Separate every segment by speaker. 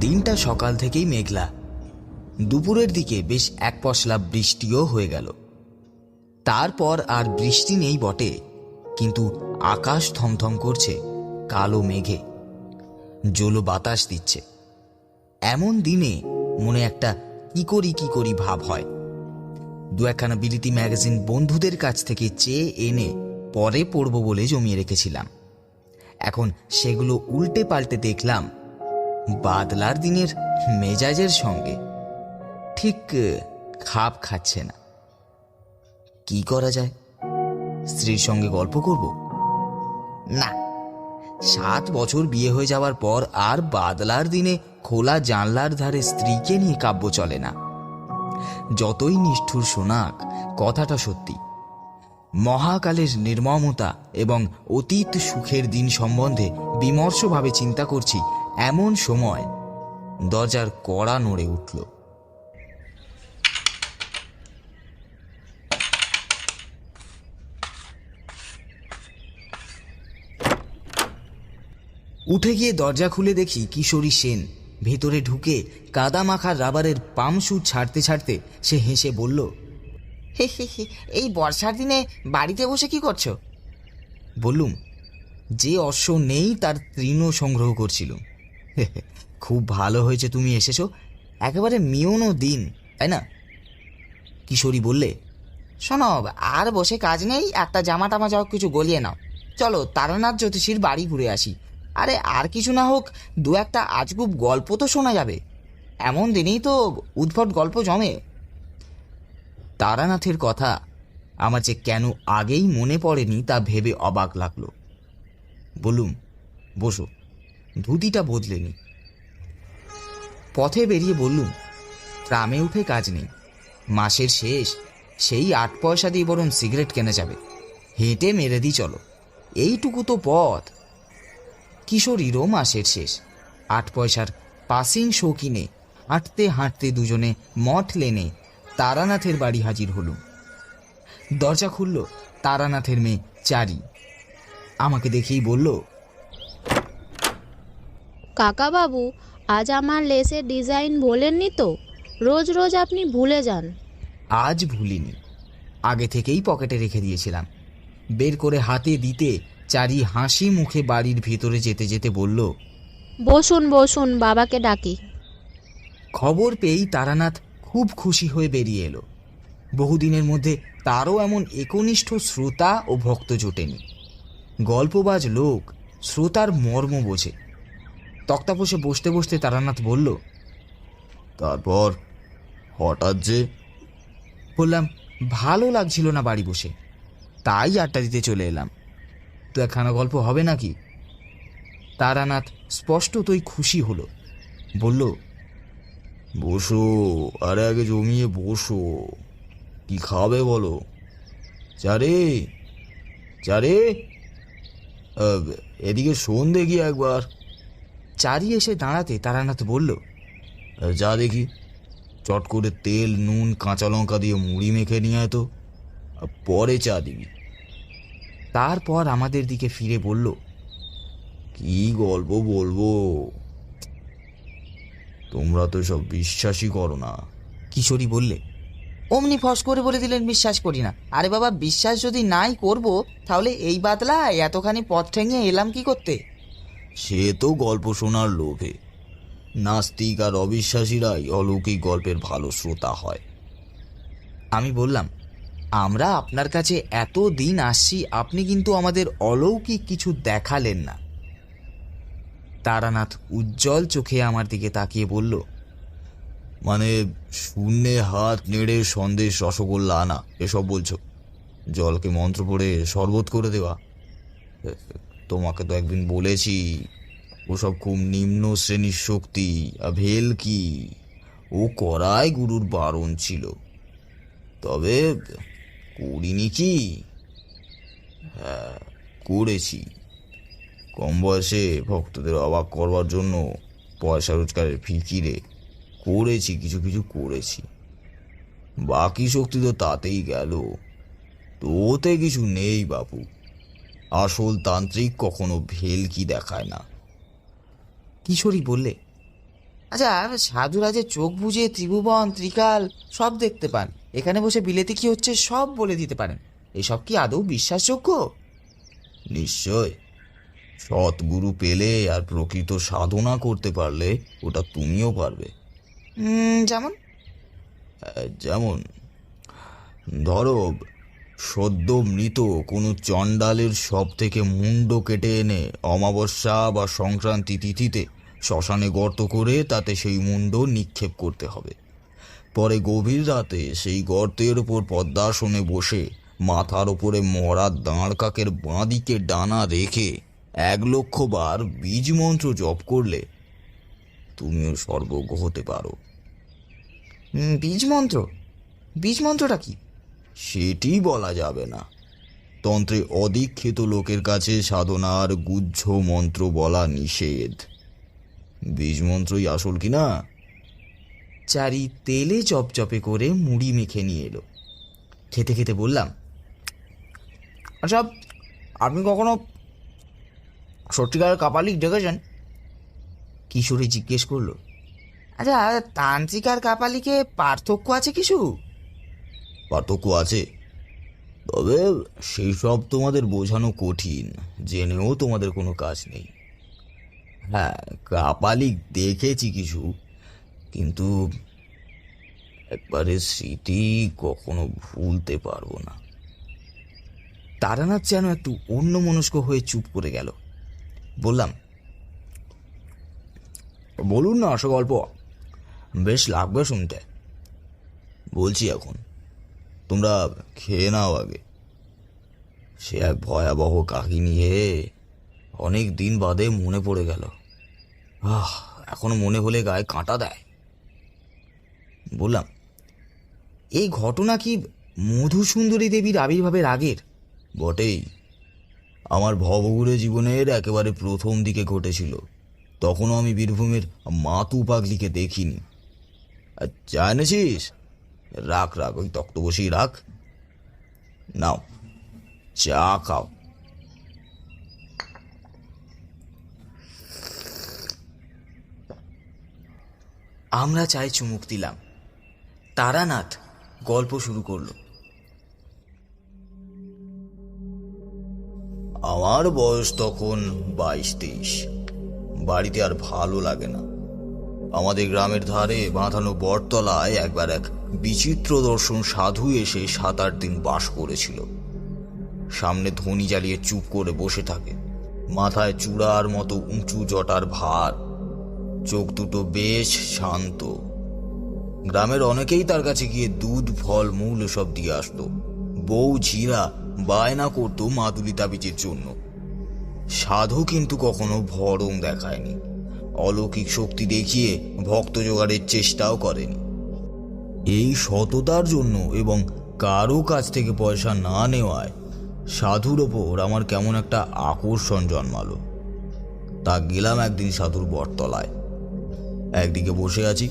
Speaker 1: দিনটা সকাল থেকেই মেঘলা। দুপুরের দিকে বেশ এক পশলা বৃষ্টিও হয়ে গেল। তারপর আর বৃষ্টি নেই বটে, কিন্তু আকাশ থমথম করছে কালো মেঘে, জলো বাতাস দিচ্ছে। এমন দিনে মনে একটা কি করি ভাব হয়। দু একখানা বিলিতি ম্যাগাজিন বন্ধুদের কাছ থেকে চেয়ে এনে পরে পড়ব বলে জমিয়ে রেখেছিলাম। এখন সেগুলো উল্টে পাল্টে দেখলাম বাদলার দিনের মেজাজের সঙ্গে ঠিক খাপ খাচ্ছে না। কি করা যায়? স্ত্রীর সঙ্গে গল্প করব? না, 7 বছর বিয়ে হয়ে যাওয়ার পর আর বাদলার দিনে খোলা জানলার ধারে স্ত্রীকে নিয়ে কাব্য চলে না। যতই নিষ্ঠুর শোনাক, কথাটা সত্যি। মহাকালের নির্মমতা এবং অতীত সুখের দিন সম্বন্ধে বিমর্ষভাবে চিন্তা করছি এমন সময় দরজার কড়া নড়ে উঠল। উঠে গিয়ে দরজা খুলে দেখি কিশোরী সেন ভেতরে ঢুকে কাদা মাখার রাবারের পামসু ছাড়তে ছাড়তে সে হেসে বলল,
Speaker 2: হে হে হে, এই বর্ষার দিনে বাড়িতে বসে কি করছো?
Speaker 1: বললুম, যে অশ্ব নেই তার তৃণ সংগ্রহ করছিলুম। খুব ভালো হয়েছে তুমি এসেছো, একেবারে মিওনো দিন, তাই না? কিশোরী বললে,
Speaker 2: শোনো, আর বসে কাজ নেই, একটা জামা টামা যাও কিছু গলিয়ে নাও। চলো তারানাথ জ্যোতিষীর বাড়ি ঘুরে আসি। আরে আর কিছু না হোক, দু একটা আজগুব গল্প তো শোনা যাবে। এমন দিনেই তো উদ্ভট গল্প জমে।
Speaker 1: তারানাথের কথা আমার যে কেন আগেই মনে পড়েনি তা ভেবে অবাক লাগলো। বললুম, বসো, ধুতিটা বদলে নি। পথে বেরিয়ে বললুম, ট্রামে উঠে কাজ নেই, মাসের শেষ, সেই 8 পয়সা দিয়ে বরং সিগারেট কেনা যাবে। হেঁটে মেরে দিই চলো, এইটুকু তো পথ। কিশোরীরও মাসের শেষ, 8 পয়সার পাসিং শো কিনে হাঁটতে হাঁটতে দুজনে মঠ লেনে তারানাথের বাড়ি হাজির হলুম। দরজা খুলল তারানাথের মেয়ে চারি। আমাকে দেখেই বলল,
Speaker 3: কাকা বাবু, আজ আমার লেসের ডিজাইন বলেননি তো? রোজ রোজ আপনি ভুলে যান।
Speaker 1: আজ ভুলিনি, আগে থেকেই পকেটে রেখে দিয়েছিলাম। বের করে হাতে দিতে চারি হাসি মুখে বাড়ির ভেতরে যেতে যেতে বলল,
Speaker 3: বসুন বসুন, বাবাকে ডাকি।
Speaker 1: খবর পেয়েই তারানাথ খুব খুশি হয়ে বেরিয়ে এলো। বহুদিনের মধ্যে তারও এমন একনিষ্ঠ শ্রোতা ও ভক্ত জোটেনি। গল্পবাজ লোক, শ্রোতার মর্ম বোঝে। তক্তাপোষে বসতে বসতে তারানাথ বলল, তারপর হঠাৎ যে? বললাম, ভালো লাগছিল না বাড়ি বসে, তাই আড্ডা দিতে চলে এলাম। তো একখানা গল্প হবে নাকি? তারানাথ স্পষ্টতই খুশি হলো, বলল, বসো, আরে আগে জমিয়ে বসো, কি খাবে বলো? চারে চারে, এদিকে শোন দেখি একবার। চারি এসে দাঁড়াতে তারানাথ বলল, যা দেখি, চট করে তেল নুন কাঁচা লঙ্কা দিয়ে মুড়ি মেখে নিয়ে আয় তো, পরে চা দিবি। তারপর আমাদের দিকে ফিরে বলল, কি গল্প বলবো, তোমরা তো সব বিশ্বাসই করো না। কিশোরী বললে,
Speaker 2: অমনি ফস করে বলে দিলেন বিশ্বাস করি না। আরে বাবা, বিশ্বাস যদি নাই করব, তাহলে এই বাদলা এতখানি পথ ঠেঙে এলাম কি করতে?
Speaker 1: সে তো গল্প শোনার লোভে। নাস্তিক আর অবিশ্বাসীরাই অলৌকিক গল্পের ভালো শ্রোতা হয়। আমি বললাম, আমরা আপনার কাছে এত দিন আসছি, আপনি কিন্তু আমাদের অলৌকিক কিছু দেখালেন না। তারানাথ উজ্জ্বল চোখে আমার দিকে তাকিয়ে বলল, মানে শূন্যে হাত নেড়ে সন্দেশ রসগোল্লা আনা এসব বলছো? জলকে মন্ত্র পড়ে শরবত করে দেওয়া? তোমাকে তো একদিন বলেছি ওসব খুব নিম্ন শ্রেণীর শক্তি, ভেল কি ও করায় গুরুর বারণ ছিল, তবে করিনি কি? হ্যাঁ, করেছি। কম বয়সে ভক্তদের অবাক করবার জন্য পয়সা রোজগারের ফিকিরে করেছি, কিছু কিছু করেছি। বাকি শক্তি তো তাতেই গেল। তো ওতে কিছু নেই বাপু। আসল তান্ত্রিক কখনো ভেলকি দেখায় না।
Speaker 2: কিশোরী বললে, আচ্ছা সাধুরা যে চোখ বুজে ত্রিভুবন ত্রিকাল সব দেখতে পান, এখানে বসে বিলেতে কি হচ্ছে সব বলে দিতে পারেন, এসব কি আদৌ বিশ্বাসযোগ্য?
Speaker 1: নিশ্চয়। সৎগুরু পেলে আর প্রকৃত সাধনা করতে পারলে ওটা তুমিও পারবে।
Speaker 2: যেমন?
Speaker 1: যেমন ধরো, সদ্য মৃত কোনো চণ্ডালের সব থেকে মুন্ড কেটে এনে অমাবস্যা বা সংক্রান্তি তিথিতে শ্মশানে গর্ত করে তাতে সেই মুন্ড নিক্ষেপ করতে হবে। পরে গভীর রাতে সেই গর্তের ওপর পদ্মাসনে বসে মাথার ওপরে মরা দাঁড় কাকের বাঁদিকে ডানা রেখে 1,00,000 বার বীজ মন্ত্র জপ করলে তুমিও সর্বজ্ঞ হতে পারো।
Speaker 2: বীজ মন্ত্র? বীজ মন্ত্রটা কি?
Speaker 1: সেটি বলা যাবে না। তন্ত্রে অদীক্ষিত লোকের কাছে সাধনার গুহ্য মন্ত্র বলা নিষেধ। বীজ মন্ত্রই আসল কিনা?
Speaker 2: চারি তেলে চপচপে করে মুড়ি মেখে নিয়ে এলো। খেতে খেতে বললাম, আচ্ছা আপনি কখনো সত্যিকারের কাপালিক দেখেছেন? কিশোরী জিজ্ঞেস করলো, আচ্ছা তান্ত্রিক আর কাপালিকে পার্থক্য আছে কিছু?
Speaker 1: পার্থক্য আছে, তবে সেই সব তোমাদের বোঝানো কঠিন, জেনেও তোমাদের কোনো কাজ নেই। হ্যাঁ, কাপালিক দেখেছি কিছু, কিন্তু একবারে স্মৃতি কখনো ভুলতে পারবো না।
Speaker 2: তারানাথ যেন একটু অন্যমনস্ক হয়ে চুপ করে গেল। বললাম,
Speaker 1: বলুন না আসো গল্প, বেশ লাগবে শুনতে। বলছি এখন, তোমরা খেয়ে নাও আগে। সে এক ভয়াবহ কাহিনী হে, অনেক দিন বাদে মনে পড়ে গেল। এখনো মনে হলে গায়ে কাঁটা দেয়।
Speaker 2: বললাম, এই ঘটনা কি মধুসুন্দরী দেবীর আবির্ভাবের আগের?
Speaker 1: বটেই, আমার ভবঘুরে জীবনের একেবারে প্রথম দিকে ঘটেছিল। তখনও আমি বীরভূমের মাতু পাগলিকে দেখিনি। আর চা এনেছিস? রাখ রাখ, ওই তক্ত বসেই রাখ। নাও চা খাও।
Speaker 2: আমরা চায়ে চুমুক দিলাম। তারানাথ গল্প শুরু করলো।
Speaker 1: আমার বয়স তখন 22-23। বাড়িতে আর ভালো লাগে না। আমাদের গ্রামের ধারে বাঁধানো বটতলায় একবার এক বিচিত্র দর্শন সাধু এসে 7-8 দিন বাস করেছিল। সামনে ধনী জ্বালিয়ে চুপ করে বসে থাকে, মাথায় চূড়ার মতো উঁচু জটার ভার, চোখ দুটো বেশ শান্ত। গ্রামের অনেকেই তার কাছে গিয়ে দুধ ফল মূল এসব দিয়ে আসতো। বউ ঝিরা বায়না করতো মাদুলি তাবিজের জন্য। সাধু কিন্তু কখনো ভরং দেখায়নি, অলৌকিক শক্তি দেখিয়ে ভক্ত জোগাড়ের চেষ্টাও করেনি। এই সততার জন্য এবং কারো কাছ থেকে পয়সা না নেওয়ায় সাধুর ওপর আমার কেমন একটা আকর্ষণ জন্মালো। তা গেলাম একদিন সাধুর বটতলায়। একদিকে বসে আছি,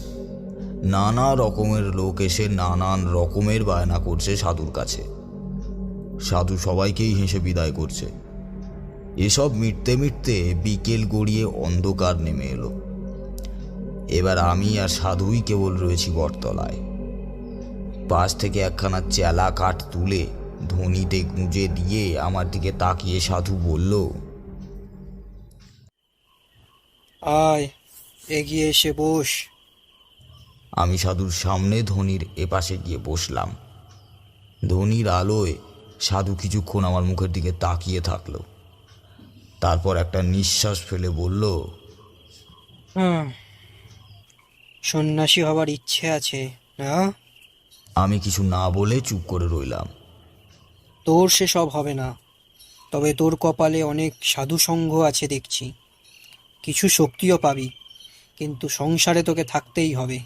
Speaker 1: নানা রকমের লোক এসে নানান রকমের বায়না করছে সাধুর কাছে। সাধু সবাইকেই হেসে বিদায় করছে। এসব মিটতে মিটতে বিকেল গড়িয়ে অন্ধকার নেমে এলো। এবার আমি আর সাধুই কেবল রয়েছি বটতলায়। পাশ থেকে একখানা চেলা কাঠ তুলে ধনীতে গুঁজে দিয়ে আমার দিকে তাকিয়ে সাধু বলল,
Speaker 4: আয়, এগিয়ে এসে বস।
Speaker 1: আমি সাধুর সামনে ধনীর এপাশে গিয়ে বসলাম। ধনীর আলোয় সাধু কিছুক্ষণ আমার মুখের দিকে তাকিয়ে থাকলো। তারপর একটা নিঃশ্বাস ফেলে বলল,
Speaker 4: সন্ন্যাসী হবার ইচ্ছে আছে না?
Speaker 1: আমি কিছু না বলে চুপ করে রইলাম।
Speaker 4: তোর সেসব হবে না, তবে তোর কপালে অনেক সাধু সঙ্গ আছে দেখছি। কিছু শক্তিও পাবি, কিন্তু সংসারে তোকে থাকতেই হবে।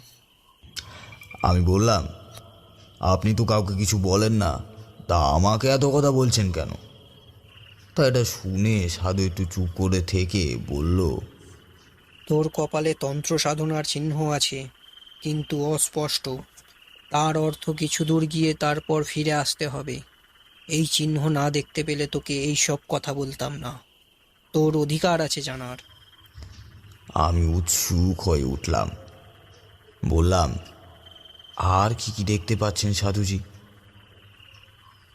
Speaker 1: আমি বললাম, আপনি তো কাউকে কিছু বলেন না, তা আমাকে এত কথা বলছেন কেন? তা এটা শুনে সাধু একটু চুপ করে থেকে বলল,
Speaker 4: তোর কপালে তন্ত্র সাধনার চিহ্ন আছে, কিন্তু অস্পষ্ট। তার অর্থ কিছু দূর গিয়ে তারপর ফিরে আসতে হবে। এই চিহ্ন না দেখতে পেলে তোকে এই সব কথা বলতাম না। তোর অধিকার আছে জানার।
Speaker 1: আমি উৎসুক হয়ে উঠলাম। বললাম, আর কি কি দেখতে পাচ্ছেন সাধুজি?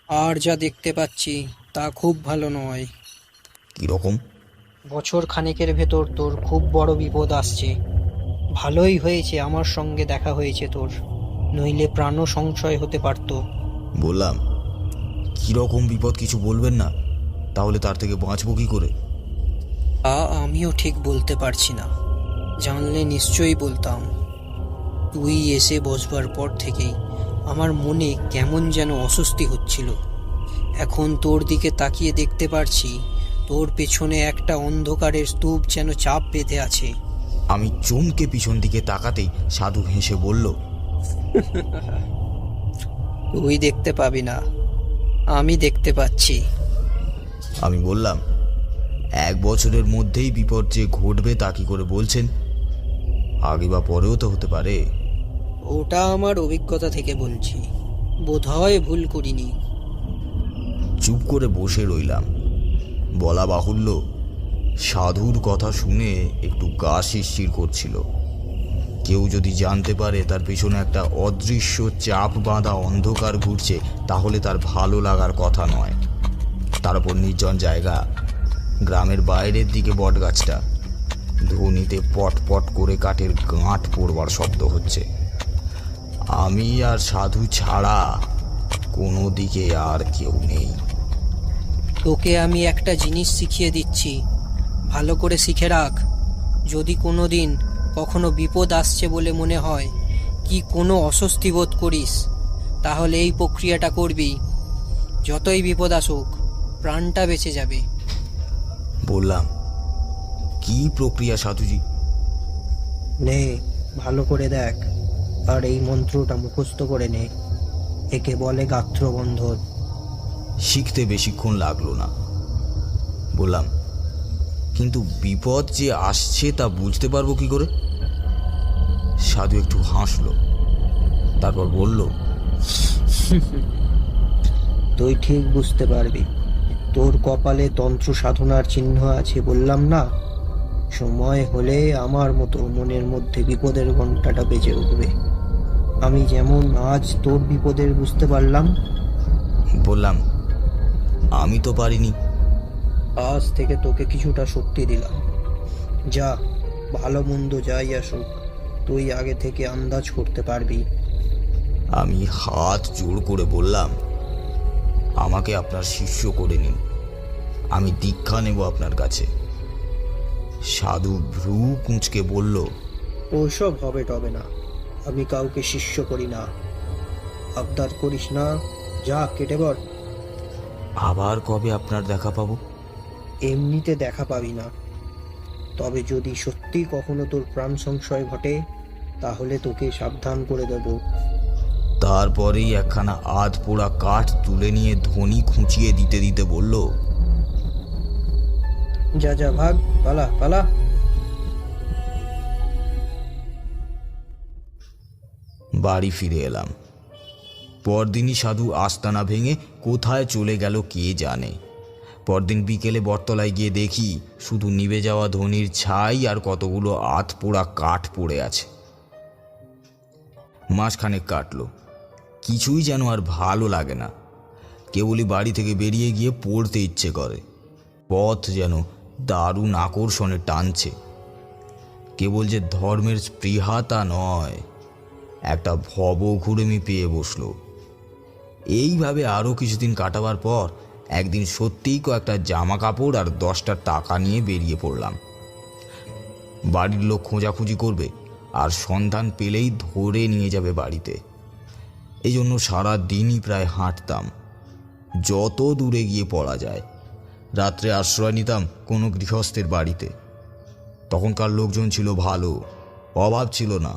Speaker 4: আর যা দেখতে পাচ্ছি তা খুব ভালো নয়।
Speaker 1: কীরকম?
Speaker 4: বছর খানেকের ভেতর তোর খুব বড় বিপদ আসছে। ভালোই হয়েছে আমার সঙ্গে দেখা হয়েছে তোর, নইলে প্রাণও সংশয় হতে পারত।
Speaker 1: বললাম, কীরকম বিপদ কিছু বলবেন না? তাহলে তার থেকে বাঁচবো কী করে?
Speaker 4: আমিও ঠিক বলতে পারছি না, জানলে নিশ্চয়ই বলতাম। তুই এসে বসবার পর থেকেই আমার মনে কেমন যেন অস্বস্তি হচ্ছিল। এখন তোর দিকে তাকিয়ে দেখতে পারছি তোর পেছনে একটা অন্ধকারের স্তূপ যেন চাপ বেঁধে আছে।
Speaker 1: আমি চমকে পিছন দিকে তাকাতেই সাধু হেসে বলল,
Speaker 4: তুই দেখতে পাবি না, আমি দেখতে পাচ্ছি।
Speaker 1: আমি বললাম, 1 বছরের মধ্যেই বিপদ যে ঘটবে তা কি করে বলছেন? আগে বা পরেও তো হতে পারে।
Speaker 4: ওটা আমার অভিজ্ঞতা থেকে বলছি, বোধহয় ভুল করিনি।
Speaker 1: চুপ করে বসে রইলাম। বলা বাহুল্য, সাধুর কথা শুনে একটু গা শিরশির করছিল। কেউ যদি জানতে পারে তার পেছনে একটা অদৃশ্য চাপ বাঁধা অন্ধকার ঘুরছে, তাহলে তার ভালো লাগার কথা নয়। তার উপর নির্জন জায়গা, গ্রামের বাইরের দিকে বটগাছটা, ধ্বনিতে পট পট করে কাঠের গাঁট পড়বার শব্দ হচ্ছে। আমি আর সাধু ছাড়া কোনো দিকে আর কেউ নেই।
Speaker 4: তোকে আমি একটা জিনিস শিখিয়ে দিচ্ছি, ভালো করে শিখে রাখ। যদি কোনো দিন কখনো বিপদ আসছে বলে মনে হয়, কি কোনো অস্বস্তি বোধ করিস, তাহলে এই প্রক্রিয়াটা করবি। যতই বিপদ আসুক, প্রাণটা বেঁচে যাবে।
Speaker 1: বললাম, কি প্রক্রিয়া সাধুজি?
Speaker 4: নে, ভালো করে দেখ, আর এই মন্ত্রটা মুখস্থ করে নে। একে বলে গাত্রবন্ধন।
Speaker 1: শিখতে বেশিক্ষণ লাগলো না। বললাম, কিন্তু বিপদ যে আসছে তা বুঝতে পারবো কি করে? সাধু একটু হাসলো, তারপর বলল,
Speaker 4: তুই ঠিক বুঝতে পারবি। তোর কপালে তন্ত্র সাধনার চিহ্ন আছে বললাম না? সময় হলে আমার মতো মনের মধ্যে বিপদের ঘন্টাটা বেজে উঠবে। আমি যেমন আজ তোর বিপদের বুঝতে পারলাম।
Speaker 1: বললাম, আমি তো পারিনি।
Speaker 4: আজ থেকে তোকে কিছুটা শক্তি দিলাম। যা, ভালো মন্দ যাই আসুক, তুই আগে থেকে আন্দাজ করতে পারবি।
Speaker 1: আমি হাত জোড় করে বললাম, আমাকে আপনার শিষ্য করে নিন, আমি দীক্ষা নেব আপনার কাছে। সাধু ভ্রু কুঁচকে বলল,
Speaker 4: ওসব হবে টবে না, আমি কাউকে শিষ্য করি না। আবদার করিস না, যা কেটে পড়।
Speaker 1: আবার কবে আপনার দেখা পাবো?
Speaker 4: এমনিতে দেখা পাবি না, তবে যদি সত্যি কখনো তোর প্রাণ সংশয় ঘটে, তাহলে তোকে সাবধান করে দেব।
Speaker 1: তারপরেই একখানা আধ পোড়া কাঠ তুলে নিয়ে ধ্বনি খুঁচিয়ে দিতে দিতে বলল,
Speaker 4: যা যা, ভাগ, পালা পালা।
Speaker 1: বাড়ি ফিরে এলাম। পরদিনই সাধু আস্তানা ভেঙে কোথায় চলে গেল কে জানে। পরদিন বিকেলে বটতলায় গিয়ে দেখি শুধু নিভে যাওয়া ধ্বনির ছাই আর কতগুলো আধ পোড়া কাঠ পড়ে আছে। মাসখানেক কাটলো, কিছুই যেন আর ভালো লাগে না। কেবলই বাড়ি থেকে বেরিয়ে গিয়ে পড়তে ইচ্ছে করে। পথ যেন দারুণ আকর্ষণে টানছে। কেবল যে ধর্মের স্পৃহা তা নয়, একটা ভবঘুরেমি পেয়ে বসলো। এইভাবে আরও কিছুদিন কাটাবার পর একদিন সত্যিই কয়েকটা জামা কাপড় আর 10টা টাকা নিয়ে বেরিয়ে পড়লাম। বাড়ির লোক খোঁজাখুঁজি করবে আর সন্ধান পেলেই ধরে নিয়ে যাবে বাড়িতে। এই জন্য সারা দিনই প্রায় হাঁটতাম, যত দূরে গিয়ে পড়া যায়। রাত্রে আশ্রয় নিতাম কোনো গৃহস্থের বাড়িতে। তখনকার লোকজন ছিল ভালো, অভাব ছিল না।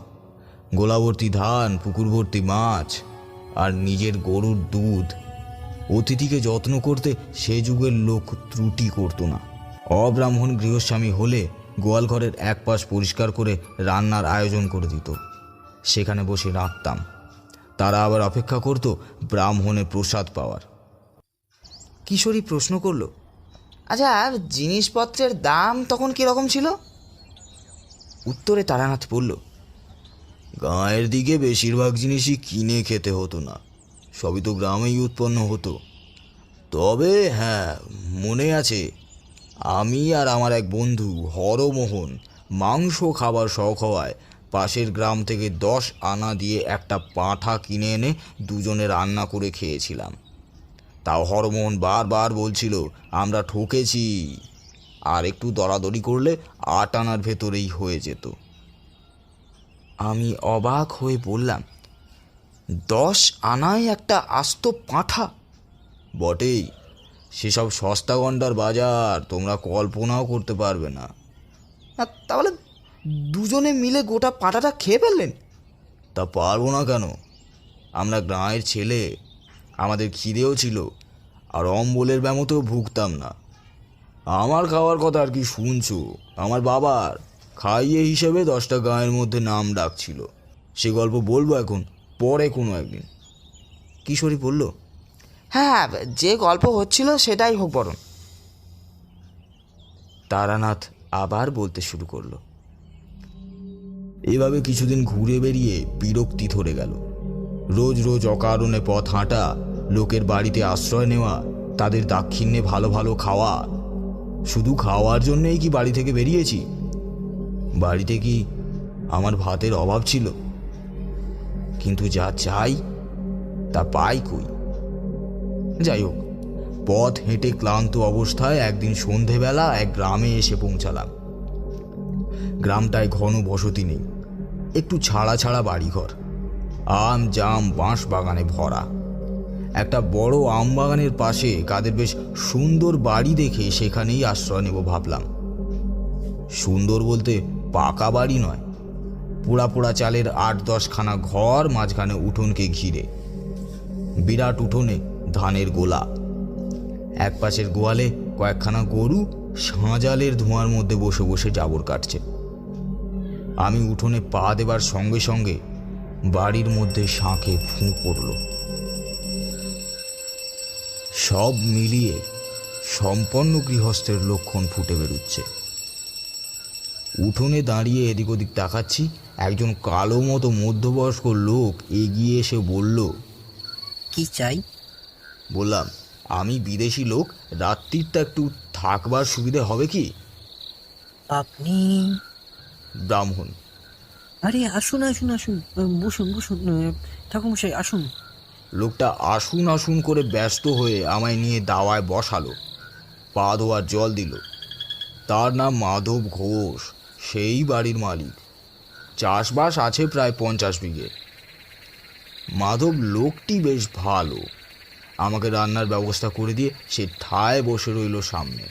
Speaker 1: গোলাভর্তি ধান, পুকুর ভর্তি মাছ আর নিজের গরুর দুধ। অতিথিকে যত্ন করতে সে যুগের লোক ত্রুটি করতো না। অব্রাহ্মণ গৃহস্বামী হলে গোয়ালঘরের এক পাশ পরিষ্কার করে রান্নার আয়োজন করে দিত। সেখানে বসে রাঁধতাম। তারা আবার অপেক্ষা করত ব্রাহ্মণের প্রসাদ পাওয়ার।
Speaker 2: কিশোরী প্রশ্ন করল, আচ্ছা জিনিসপত্রের দাম তখন কীরকম ছিল? উত্তরে তারানাথ বলল,
Speaker 1: গাঁয়ের দিকে বেশিরভাগ জিনিসই কিনে খেতে হতো না, সবই তো গ্রামেই উৎপন্ন হতো। তবে হ্যাঁ, মনে আছে আমি আর আমার এক বন্ধু হরমোহন মাংস খাবার শখ হওয়ায় পাশের গ্রাম থেকে 10 আনা দিয়ে একটা পাঁঠা কিনে এনে দুজনে রান্না করে খেয়েছিলাম। তাও হরমোহন বারবার বলছিল আমরা ঠকেছি, আর একটু দরাদরি করলে 8 আনার ভেতরেই হয়ে যেত।
Speaker 2: আমি অবাক হয়ে বললাম, 10 আনায় একটা আস্ত পাঁঠা?
Speaker 1: বটেই, সেসব সস্তা গন্ডার বাজার তোমরা কল্পনাও করতে পারবে না।
Speaker 2: তাহলে দুজনে মিলে গোটা পাঁঠাটা খেয়ে ফেললেন?
Speaker 1: তা পারবো না কেন? আমরা গ্রামের ছেলে, আমাদের খিদেও ছিল, আর অম্বলের ব্যামতেও ভুগতাম না। আমার খাওয়ার কথা আর কি শুনছো, আমার বাবার খাইয়ে হিসেবে 10টা গাঁয়ের মধ্যে নাম ডাকছিল। সে গল্প বলবো এখন, পরে কোনো একদিন।
Speaker 2: কিশোরী বলল, হ্যাঁ, যে গল্প হচ্ছিল সেটাই হোক বরং।
Speaker 1: তারানাথ আবার বলতে শুরু করলো, এভাবে কিছুদিন ঘুরে বেরিয়ে বিরক্তি ধরে গেল। রোজ রোজ অকারণে পথ হাঁটা, লোকের বাড়িতে আশ্রয় নেওয়া, তাদের দাক্ষিণ্যে ভালো ভালো খাওয়া। শুধু খাওয়ার জন্যেই কি বাড়ি থেকে বেরিয়েছি? বাড়িতে কি আমার ভাতের অভাব ছিল? কিন্তু যা চাই তা পাই কই? যাই হোক, পথ হেঁটে ক্লান্ত অবস্থায় একদিন সন্ধেবেলা এক গ্রামে এসে পৌঁছালাম। গ্রামটায় ঘন বসতি নেই, একটু ছাড়া ছাড়া বাড়িঘর, আম জাম বাঁশ বাগানে ভরা। একটা বড় আম বাগানের পাশে কাদের বেশ সুন্দর বাড়ি দেখে সেখানেই আশ্রয় নেব ভাবলাম। সুন্দর বলতে পাকা বাড়ি নয়, পোড়া পোড়া চালের 8-10 খানা ঘর, মাঝখানে উঠোনকে ঘিরে। বিরাট উঠোনে ধানের গোলা, এক পাশের গোয়ালে কয়েকখানা গরু সাঁজালের ধোঁয়ার মধ্যে বসে বসে জাবর কাটছে। আমি উঠোনে পা দেবার সঙ্গে সঙ্গে বাড়ির মধ্যে শাঁখে ফুঁ পড়ল। সব মিলিয়ে সম্পন্ন গৃহস্থের লক্ষণ ফুটে বেরুচ্ছে। উঠোনে দাঁড়িয়ে এদিক ওদিক তাকাচ্ছি, একজন কালো মতো মধ্যবয়স্ক লোক এগিয়ে এসে বলল,
Speaker 4: কি চাই?
Speaker 1: বললাম, আমি বিদেশি লোক, রাত্রিটা একটু থাকবার সুবিধে হবে কি?
Speaker 4: আপনি?
Speaker 1: ব্রাহ্মণ।
Speaker 4: আরে আসুন আসুন আসুন, বসুন বসুন, ঠাকুরমশাই আসুন।
Speaker 1: লোকটা আসুন আসুন করে ব্যস্ত হয়ে আমায় নিয়ে দাওয়ায় বসালো, পা ধোয়ার জল দিল। তার নাম মাধব ঘোষ, সেই বাড়ির মালিক। চাষবাস আছে প্রায় 50 বিঘে। মাধব লোকটি বেশ ভালো, আমাকে রান্নার ব্যবস্থা করে দিয়ে সে ঠায় বসে রইল সামনে।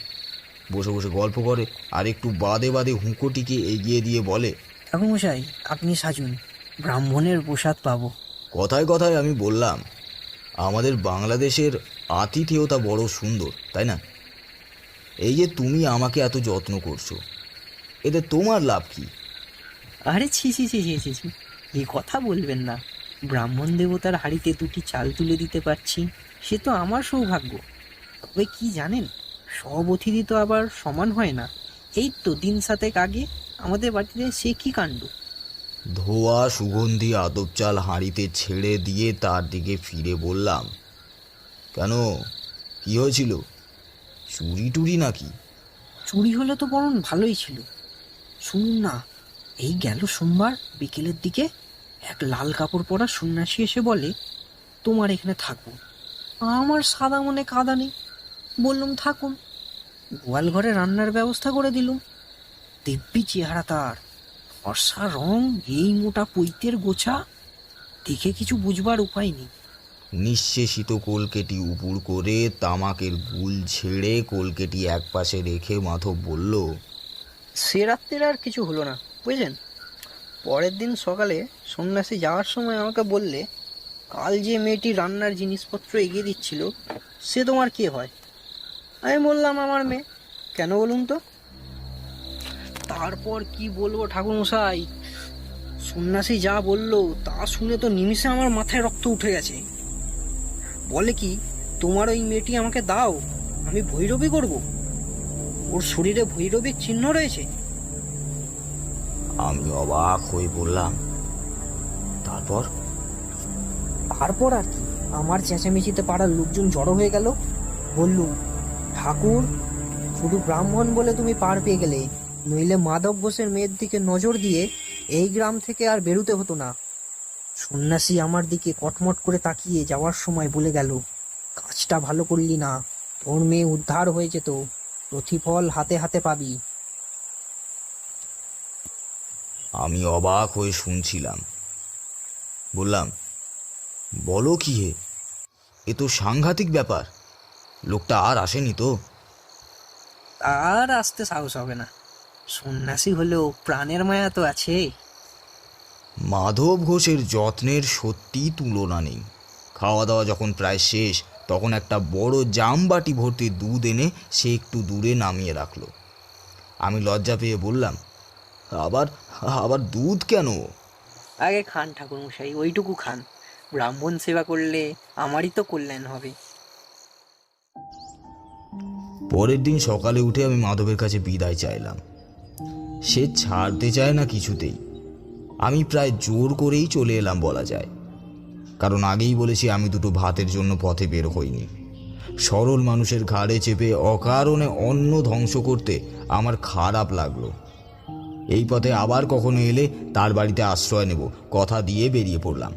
Speaker 1: বসে বসে গল্প করে, আর একটু বাদে বাদে হুঁকোটিকে এগিয়ে দিয়ে বলে,
Speaker 4: ঠাকুরমশাই আপনি সাজুন, ব্রাহ্মণের প্রসাদ পাবো।
Speaker 1: কথায় কথায় আমি বললাম, আমাদের বাংলাদেশের আতিথেয়তা বড় সুন্দর, তাই না? এই যে তুমি আমাকে এত যত্ন করছো, এতে তোমার লাভ কি?
Speaker 4: আরে ছি ছি ছি ছি ছি ছি, এই কথা বলবেন না। ব্রাহ্মণ দেবতার হাঁড়িতে 2টি চাল তুলে দিতে পারছি, সে তো আমার সৌভাগ্য। তবে কি জানেন, সব অতিথি তো আবার সমান হয় না। এই তো 3-7 আগে আমাদের বাড়িতে সে কি কাণ্ড!
Speaker 1: ধোয়া সুগন্ধি আদব চাল হাঁড়িতে ছেড়ে দিয়ে তার দিকে ফিরে বললাম, কেন, কি হয়েছিল? চুরি টুরি নাকি?
Speaker 4: চুরি হলে তো বরং ভালোই ছিল। শুনুন না, এই গেল সোমবার বিকেলের দিকে এক লাল কাপড় পরা সন্ন্যাসী এসে বলে, তোমার এখানে থাকবো। আমার সাদা মনে কাদা নেই, বললুম থাকুন। গোয়াল ঘরে রান্নার ব্যবস্থা করে দিলুম। দিব্যি চেহারা তার, ফর্সা রং, এই মোটা পৈতের গোছা, দেখে কিছু বুঝবার উপায় নেই।
Speaker 1: নিঃশেষিত কলকেটি উপুর করে তামাকের গুল ছেড়ে কলকেটি একপাশে রেখে মাধব বলল,
Speaker 4: সে রাত্রের আর কিছু হলো না, বুঝলেন। পরের দিন সকালে সন্ন্যাসী যাওয়ার সময় আমাকে বললে, কাল যে মেয়েটি রান্নার জিনিসপত্র এগিয়ে দিচ্ছিল, সে তোমার কে হয়? আমি বললাম, আমার মেয়ে। কেন বলুন তো? তারপর কি বলবো ঠাকুরমশাই, সন্ন্যাসী যা বললো তা শুনে তো নিমিষে আমার মাথায় রক্ত উঠে গেছে। বলে কি, তোমার ওই মেয়েটি আমাকে দাও, আমি ভৈরবী করব। ওর শরীরে ভৈরবীর চিহ্ন রয়েছে।
Speaker 1: আমি অবাক হয়ে বললাম, তারপর?
Speaker 4: তারপর আর কি, আমার চেঁচামেচিতে পাড়ার লোকজন জড়ো হয়ে গেল। বললু, ঠাকুর, শুধু ব্রাহ্মণ বলে তুমি পার পেয়ে গেলে, নইলে মাধব ঘোষের মেয়ের দিকে নজর দিয়ে এই গ্রাম থেকে আর বেরুতে হতো না। সন্ন্যাসী আমার দিকে কটমট করে তাকিয়ে যাওয়ার সময় বলে গেল, কাজটা ভালো করলি না, তোর মেয়ে উদ্ধার হয়ে যেত, প্রতিফল হাতে হাতে পাবি।
Speaker 1: আমি অবাক হয়ে শুনছিলাম। বললাম, বলো কি হে, এ তো সাংঘাতিক ব্যাপার। লোকটা আর আসেনি তো?
Speaker 4: আর আসতে সাহস হবে না, সন্ন্যাসী হলেও প্রাণের মায়া তো আছে।
Speaker 1: মাধব ঘোষের যত্নের সত্যি তুলনা নেই। খাওয়া দাওয়া যখন প্রায় শেষ, তখন একটা বড় জামবাটি ভর্তি দুধ এনে সে একটু দূরে নামিয়ে রাখলো। আমি লজ্জা পেয়ে বললাম, আবার আবার দুধ কেন?
Speaker 4: আগে খান ঠাকুরমশাই, ওইটুকু খান, ব্রাহ্মণ সেবা করলে আমারই তো কল্যাণ হবে।
Speaker 1: পরের দিন সকালে উঠে আমি মাধবের কাছে বিদায় চাইলাম। সে ছাড়তে চায় না কিছুতেই। আমি প্রায় জোর করেই চলে এলাম বলা যায়, কারণ আগেই বলেছি আমি দুটো ভাতের জন্য পথে বের হইনি। সরল মানুষের ঘাড়ে চেপে অকারণে অন্ন ধ্বংস করতে আমার খারাপ লাগলো। এই পথে আবার কখনো এলে তার বাড়িতে আশ্রয় নেব কথা দিয়ে বেরিয়ে পড়লাম।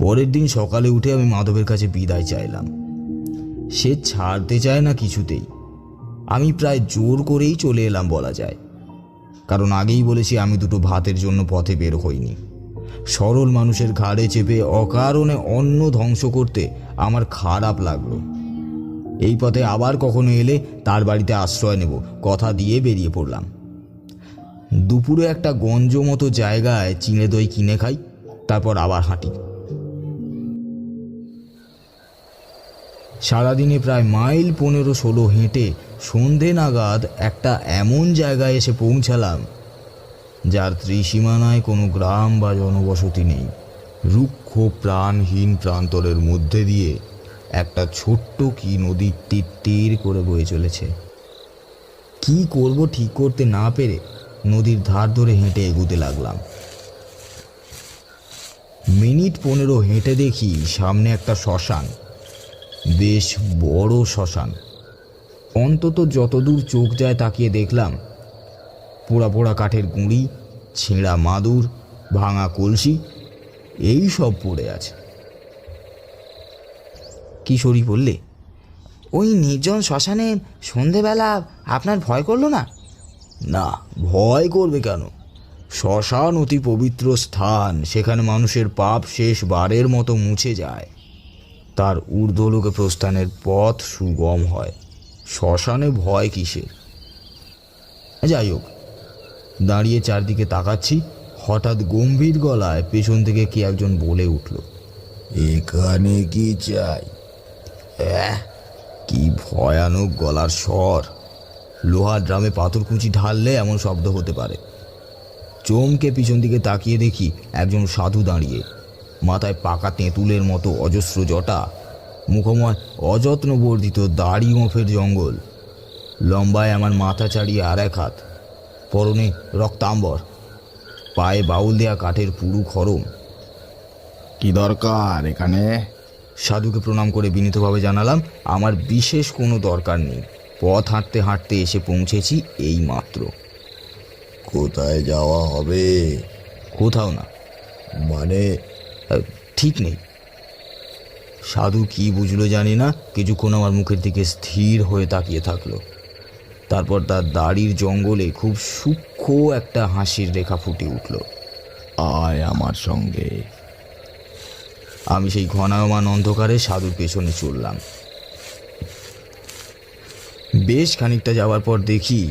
Speaker 1: পরের দিন সকালে উঠে আমি মাধবের কাছে বিদায় চাইলাম। সে ছাড়তে চায় না কিছুতেই। আমি প্রায় জোর করেই চলে এলাম বলা যায়, কারণ আগেই বলেছি আমি দুটো ভাতের জন্য পথে বের হইনি। সরল মানুষের ঘাড়ে চেপে অকারণে অন্ন ধ্বংস করতে আমার খারাপ লাগলো। এই পথে আবার কখনো এলে তার বাড়িতে আশ্রয় নেব কথা দিয়ে বেরিয়ে পড়লাম। দুপুরে একটা গঞ্জ মতো জায়গায় চিনে দই কিনে খাই, তারপর আবার হাঁটি। সারাদিনে প্রায় মাইল 15-16 হেঁটে সন্ধে নাগাদ একটা এমন জায়গায় এসে পৌঁছালাম যার ত্রিসীমানায় কোনো গ্রাম বা জনবসতি নেই। রুক্ষ প্রাণহীন প্রান্তরের মধ্যে দিয়ে একটা ছোট্ট কি নদী তীর তীর করে বয়ে চলেছে। কি করব ঠিক করতে না পেরে নদীর ধার ধরে হেঁটে এগুতে লাগলাম। মিনিট 15 হেঁটে দেখি সামনে একটা শ্মশান, বেশ বড় শ্মশান। অন্তত যতদূর চোখ যায় তাকিয়ে দেখলাম পোড়া পোড়া কাঠের গুঁড়ি, ছেঁড়া মাদুর, ভাঙা কলসি এই সব পড়ে আছে।
Speaker 2: কিশোরী বললে, ওই নির্জন শ্মশানে সন্ধেবেলা আপনার ভয় করলো না?
Speaker 1: না, ভয় করবে কেন? শ্মশান অতি পবিত্র স্থান, সেখানে মানুষের পাপ শেষবারের মতো মুছে যায়, তার ঊর্ধ্বলোকে প্রস্থানের পথ সুগম হয়। শ্মশানে ভয় কিসের? যাই হোক, দাঁড়িয়ে চারদিকে তাকাচ্ছি, হঠাৎ গম্ভীর গলায় পেছন থেকে কে একজন বলে উঠল, এখানে কি চাই? কি ভয়ানক গলার স্বর! লোহার ড্রামে পাথরকুচি ঢাললে এমন শব্দ হতে পারে। চমকে পিছন দিকে তাকিয়ে দেখি একজন সাধু দাঁড়িয়ে, মাথায় পাকা তেঁতুলের মতো অজস্র জটা, মুখময় অযত্নবর্ধিত দাড়ি গোঁফের জঙ্গল, লম্বায় আমার মাথা ছাড়িয়ে আর এক হাত, পরনে রক্তাম্বর, পায়ে বাউল দেয়া কাঠের পুরু খড়ম।
Speaker 5: কি দরকার এখানে?
Speaker 1: সাধুকে প্রণাম করে বিনীতভাবে জানালাম আমার বিশেষ কোনো দরকার নেই, পথ হাঁটতে হাঁটতে এসে পৌঁছেছি এই মাত্র।
Speaker 5: কোথায় যাওয়া হবে?
Speaker 1: কোথাও না,
Speaker 5: মানে
Speaker 1: ঠিক নেই। সাধু কি বুঝলো জানি না, কিছুক্ষণ আমার মুখের দিকে স্থির হয়ে তাকিয়ে থাকলো। তারপর তার দাড়ির জঙ্গলে খুব সূক্ষ্ম একটা হাসির রেখা ফুটে উঠল।
Speaker 5: আয় আমার সঙ্গে।
Speaker 1: আমি সেই ঘনায়মান অন্ধকারে সাধুর পেছনে চললাম। বেশ খানিকটা যাওয়ার পর দেখি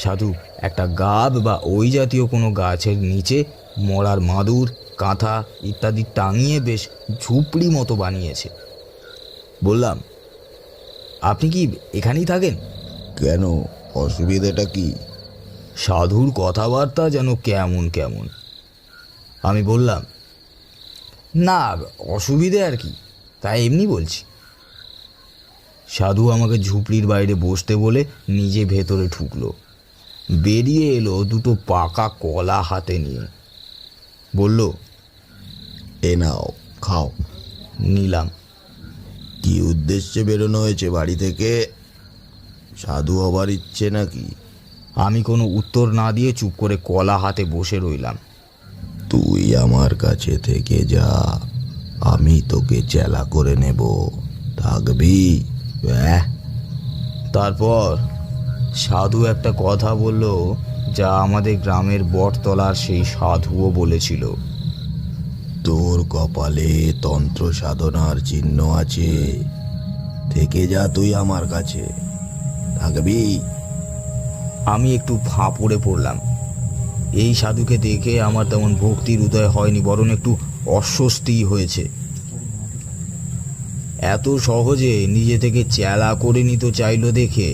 Speaker 1: সাধু একটা গাব বা ওই জাতীয় কোনো গাছের নিচে মরার মাদুর, কাঁথা ইত্যাদি টাঙিয়ে বেশ ঝুপড়ি মতো বানিয়েছে। বললাম, আপনি কি এখানেই থাকেন?
Speaker 5: কেন, অসুবিধাটা কি?
Speaker 1: সাধুর কথাবার্তা যেন কেমন কেমন। আমি বললাম, না অসুবিধে আর কি, তাই এমনি বলছি। সাধু আমাকে ঝুপড়ির বাইরে বসতে বলে নিজে ভেতরে ঢুকলো। বেরিয়ে এলো দুটো পাকা কলা হাতে নিয়ে। বলল,
Speaker 5: এ নাও খাও।
Speaker 1: নিলাম।
Speaker 5: কি উদ্দেশ্যে বেরোনো হয়েছে বাড়ি থেকে? সাধু হবার ইচ্ছে নাকি?
Speaker 1: আমি কোনো উত্তর না দিয়ে চুপ করে কলা হাতে বসে রইলাম।
Speaker 5: তুই আমার কাছে থেকে যা, আমি তোকে চেলা করে নেব, থাকবি?
Speaker 1: তারপর সাধু একটা কথা বলল, যা আমাদের গ্রামের বটতলার সেই সাধুও বলেছিল।
Speaker 5: তোর কপালে তন্ত্র সাধনার চিহ্ন আছে, থেকে যা তুই আমার কাছে, থাকবি?
Speaker 1: আমি একটু ফাঁপড়ে পড়লাম। এই সাধুকে দেখে আমার তেমন ভক্তির উদয় হয়নি, বরং একটু অস্বস্তি হয়েছে। এত সহজে নিজে থেকে চেলা করে নিতে চাইল দেখে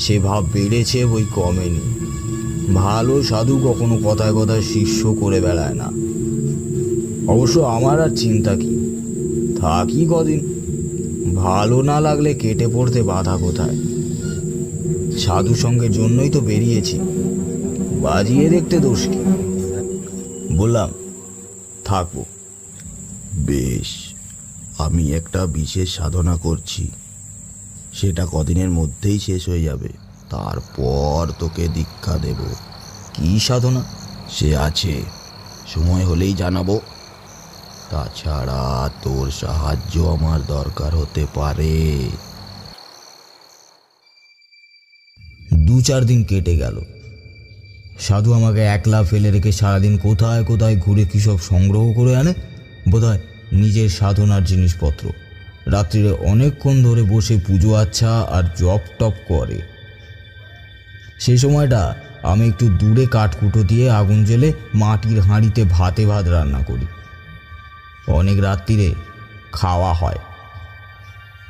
Speaker 1: সে ভাব বেড়েছে, বই কমেনি। ভালো সাধু কখনো কথায় কথায় শিষ্য করে বেড়ায় না। অবশ্য আমার আর চিন্তা কি, থাকি কদিন, ভালো না লাগলে কেটে পড়তে বাধা কোথায়? সাধু সঙ্গের জন্যই তো বেরিয়েছি, বাজিয়ে দেখতে দোষ কি? বললাম, থাকবো।
Speaker 5: বেশ, আমি একটা বিশেষ সাধনা করছি, সেটা কদিনের মধ্যেই শেষ হয়ে যাবে, তারপর তোকে দীক্ষা দেব।
Speaker 1: কি সাধনা?
Speaker 5: সে আছে, সময় হলেই জানাবো। তাছাড়া তোর সাহায্য আমার দরকার হতে পারে।
Speaker 1: 2-4 দিন কেটে গেল। সাধু আমাকে একলা ফেলে রেখে সারাদিন কোথায় কোথায় ঘুরে কী সব সংগ্রহ করে আনে, বোধহয় নিজের সাধনার জিনিসপত্র। রাত্রিরে অনেকক্ষণ ধরে বসে পুজো আচ্ছা আর জপ টপ করে। সেই সময়টা আমি একটু দূরে কাঠকুটো দিয়ে আগুন জ্বেলে মাটির হাঁড়িতে ভাত রান্না করি। অনেক রাত্রিরে খাওয়া হয়।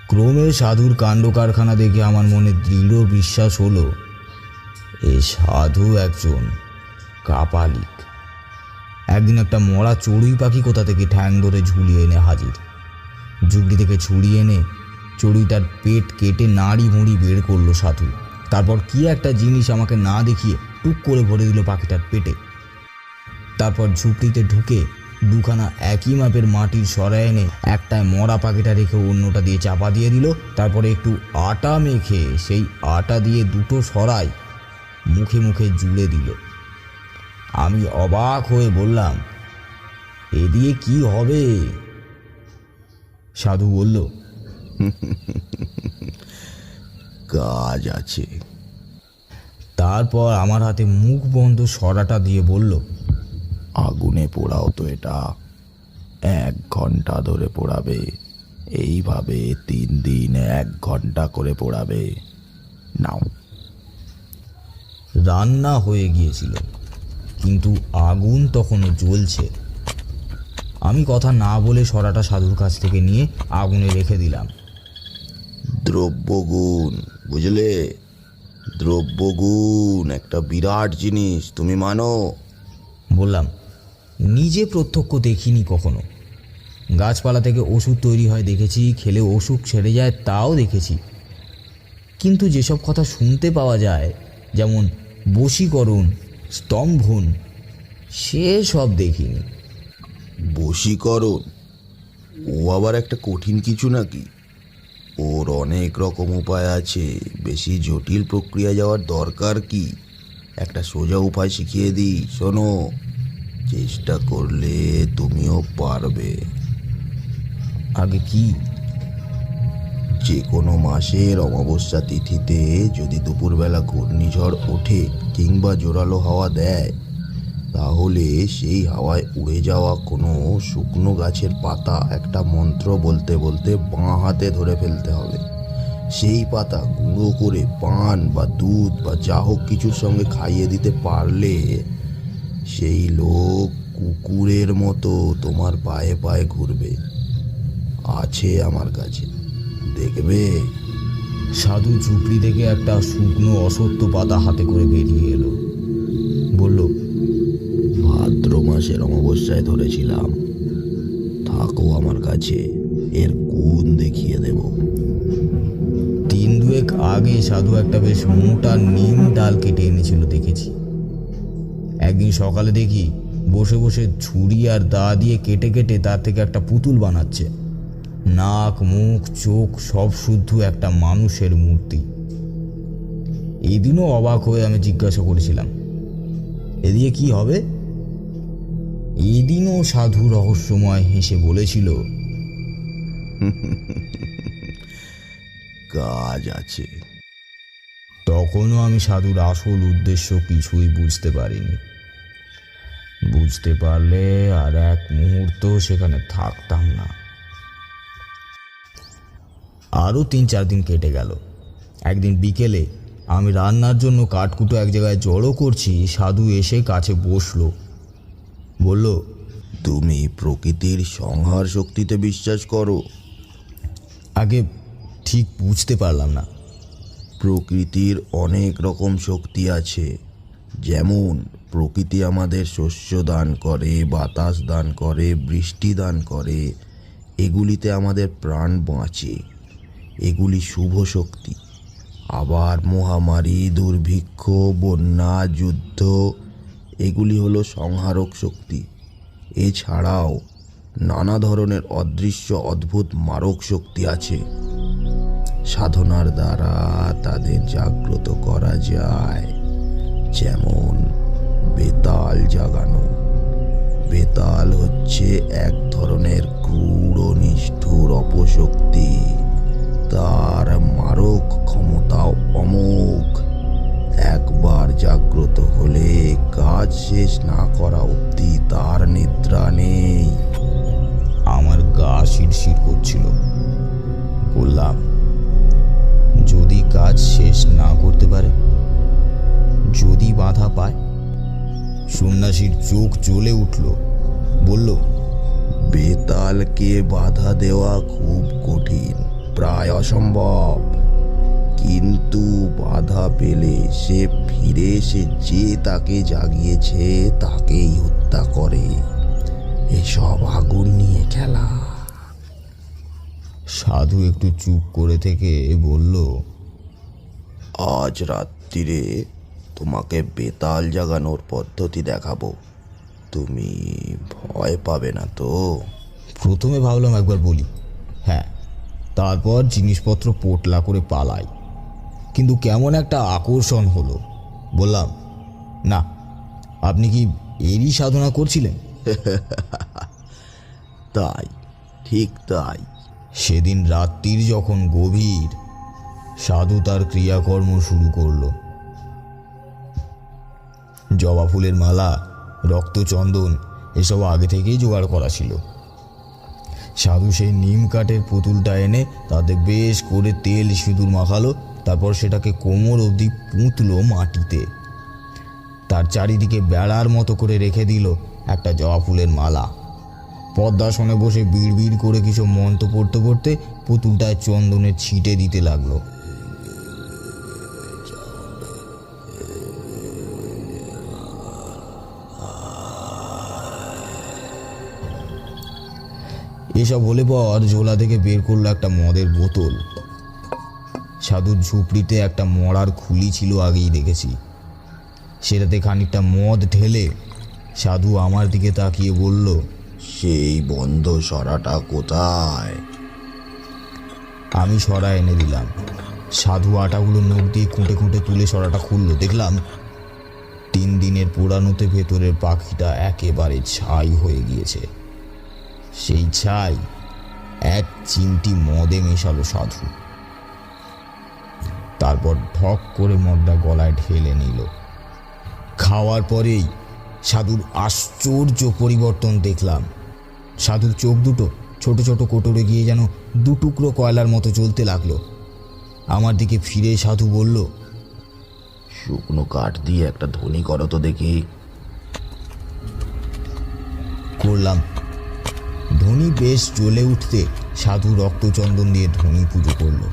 Speaker 1: ক্রমে সাধুর কাণ্ড কারখানা দেখে আমার মনে দৃঢ় বিশ্বাস হলো, এই সাধু একজন কাপালিক। একদিন একটা মরা চড়ুই পাখি কোথা থেকে ঠ্যাং ধরে ঝুলিয়ে এনে হাজির। ঝুপড়ি থেকে ছুরি এনে চড়ুইটার পেট কেটে নাড়ি ভুঁড়ি বের করলো সাধু। তারপর কি একটা জিনিস আমাকে না দেখিয়ে টুক করে ভরে দিল পাখিটার পেটে। তারপর ঝুপড়িতে ঢুকে দুখানা একই মাপের মাটির সরা এনে একটায় মরা পাখিটা রেখে অন্যটা দিয়ে চাপা দিয়ে দিল। তারপরে একটু আটা মেখে সেই আটা দিয়ে দুটো সরাই মুখে মুখে জুড়ে দিল। আমি অবাক হয়ে বললাম, এ দিয়ে কি হবে? সাধু বলল,
Speaker 5: কাজ আছে।
Speaker 1: তারপর আমার হাতে মুখ বন্ধ সরাটা দিয়ে বলল,
Speaker 5: আগুনে পোড়াও তো এটা, 1 ঘন্টা ধরে পোড়াবে, এইভাবে 3 দিন 1 ঘন্টা করে পোড়াবে। নাও।
Speaker 1: রান্না হয়ে গিয়েছিল, কিন্তু আগুন তখনও জ্বলছে। আমি কথা না বলে সরাটা সাধুর কাছ থেকে নিয়ে আগুনে রেখে দিলাম।
Speaker 5: দ্রব্যগুণ, বুঝলে? দ্রব্যগুণ একটা বিরাট জিনিস, তুমি মানো?
Speaker 1: বললাম, নিজে প্রত্যক্ষ দেখিনি কখনো। গাছপালা থেকে ওষুধ তৈরি হয় দেখেছি, খেলে অসুখ ছেড়ে যায় তাও দেখেছি, কিন্তু যেসব কথা শুনতে পাওয়া যায়, যেমন বশীকরণ, স্তম্ভন, সে সব দেখিনি।
Speaker 5: বশীকরণ? ও আবার একটা কঠিন কিছু নাকি? ওর অনেক রকম উপায় আছে, বেশি জটিল প্রক্রিয়া যাওয়ার দরকার কি? একটা সোজা উপায় শিখিয়ে দিই, শোনো। চেষ্টা করলে তুমিও পারবে।
Speaker 1: আগে কি?
Speaker 5: যে কোনো মাসের অমাবস্যা তিথিতে যদি দুপুরবেলা ঘূর্ণিঝড় ওঠে কিংবা জোরালো হাওয়া দেয়, তাহলে সেই হাওয়ায় উড়ে যাওয়া কোনো শুকনো গাছের পাতা একটা মন্ত্র বলতে বলতে বাঁ হাতে ধরে ফেলতে হবে। সেই পাতা গুঁড়ো করে পান বা দুধ বা যা হোক কিছুর সঙ্গে খাইয়ে দিতে পারলে সেই লোক কুকুরের মতো তোমার পায়ে পায়ে ঘুরবে। আছে আমার কাছে, দেখবে।
Speaker 1: সাধু ঝুপড়ি থেকে একটা শুকনো অসত্য পাতা হাতে করে বেরিয়ে এলো। বলল,
Speaker 5: ভাদ্র মাসের অমাবস্যায় ধরেছিলাম। থাকো আমার কাছে, এর গুণ দেখিয়ে দেব।
Speaker 1: 3-2 আগে সাধু একটা বেশ মোটা নিম ডাল কেটে এনেছিল দেখেছি। একদিন সকালে দেখি বসে বসে ছুরি আর দা দিয়ে কেটে কেটে তার থেকে একটা পুতুল বানাচ্ছে। নাক, মুখ, চোখ সব শুদ্ধ একটা মানুষের মূর্তি। এই দিনও অবাক হয়ে আমি জিজ্ঞাসা করেছিলাম, এ দিয়ে কি হবে? এই দিনও সাধু রহস্যময় হেসে বলেছিল,
Speaker 5: কাজ আছে।
Speaker 1: তখনও আমি সাধুর আসল উদ্দেশ্য কিছুই বুঝতে পারিনি। বুঝতে পারলে আর এক মুহূর্ত সেখানে থাকতাম না। আরও 3-4 দিন কেটে গেল। একদিন বিকেলে আমি রান্নার জন্য কাঠকুটো এক জায়গায় জড়ো করছি, সাধু এসে কাছে বসলো। বলল,
Speaker 5: তুমি প্রকৃতির সংহার শক্তিতে বিশ্বাস করো?
Speaker 1: আগে ঠিক বুঝতে পারলাম না।
Speaker 5: প্রকৃতির অনেক রকম শক্তি আছে। যেমন প্রকৃতি আমাদের শস্য দান করে, বাতাস দান করে, বৃষ্টি দান করে। এগুলিতে আমাদের প্রাণ বাঁচে, এগুলি শুভ শক্তি। আবার মহামারী, দুর্ভিক্ষ, বন্যা, যুদ্ধ এগুলি হলো সংহারক শক্তি। এছাড়াও নানা ধরনের অদৃশ্য অদ্ভুত মারক শক্তি আছে। সাধনার দ্বারা তাদের জাগ্রত করা যায়। যেমন বেতাল জাগানো। বেতাল হচ্ছে এক ধরনের ক্রূর ও নিষ্ঠুর অপশক্তি। তার মারক ক্ষমতাও অমোঘ। একবার জাগ্রত হলে কাজ শেষ না করা অবধি তার নিদ্রা নেই।
Speaker 1: আমার গা শিরশির করছিল। বললাম, যদি কাজ শেষ না করতে পারে, যদি বাধা পায়? সন্ন্যাসীর চোখ জ্বলে উঠল। বলল,
Speaker 5: বেতালকে বাধা দেওয়া খুব কঠিন, প্রায় অসম্ভব। কিন্তু বাধা পেলে সে ফিরে এসে যে তাকে জাগিয়েছে তাকেই হত্যা করে। এসব আগুন নিয়ে খেলা।
Speaker 1: সাধু একটু চুপ করে থেকে বলল,
Speaker 5: আজ রাত্রিরে তোমাকে বেতাল জাগানোর পদ্ধতি দেখাবো। তুমি ভয় পাবে না তো?
Speaker 1: প্রথমে ভাবলাম একবার বলি, হ্যাঁ, তারপর জিনিসপত্র পোটলা করে পালাই। কিন্তু কেমন একটা আকর্ষণ হলো। বললাম, না, আপনি কি এরই সাধনা করছিলেন?
Speaker 5: তাই, ঠিক তাই।
Speaker 1: সেদিন রাত্রির যখন গভীর, সাধু তার ক্রিয়াকর্ম শুরু করল। জবা ফুলের মালা, রক্তচন্দন এসব আগে থেকেই জোগাড় করা ছিল। সাধু সেই নিম কাঠের পুতুলটা এনে তাতে বেশ করে তেল সিঁদুর মাখালো। তারপর সেটাকে কোমর অবধি পুঁতলো মাটিতে। তার চারিদিকে বেড়ার মতো করে রেখে দিল একটা জবা ফুলের মালা। পদ্মাসনে বসে বিড় করে কিছু মন্ত্র পড়তে পড়তে পুতুলটায় চন্দনের ছিটে দিতে লাগলো। এসব হলে পর ঝোলা থেকে বের করলো একটা মদের বোতল। সাধুর ঝুপড়িতে একটা মরার খুলি ছিল, আগেই দেখেছি। সেটাতে খানিকটা মদ ঢেলে সাধু আমার দিকে তাকিয়ে বলল,
Speaker 5: সেই বন্ধ সরাটা কোথায়?
Speaker 1: আমি সরা এনে দিলাম। সাধু আটাগুলো নখ দিয়ে খুঁটে খুঁটে তুলে সরাটা খুললো। দেখলাম 3 দিনের পোড়ানোতে ভেতরের পাখিটা একেবারে ছাই হয়ে গিয়েছে। সেই ছাই এক চিমটি মদে মেশালো সাধু। তারপর ঢক করে মদটা গলায় ঢেলে নিল। খাওয়ার পরেই সাধুর আশ্চর্য পরিবর্তন দেখলাম। সাধুর চোখ দুটো ছোট ছোট কোটরে গিয়ে যেন 2 টুকরো কয়লার মতো জ্বলতে লাগলো। আমার দিকে ফিরে সাধু বলল,
Speaker 5: শুকনো কাঠ দিয়ে একটা ধ্বনি করো তো দেখি।
Speaker 1: করলাম। ধ্বনি বেশ জ্বলে উঠতে সাধু রক্তচন্দন দিয়ে ধ্বনি পুজো করল।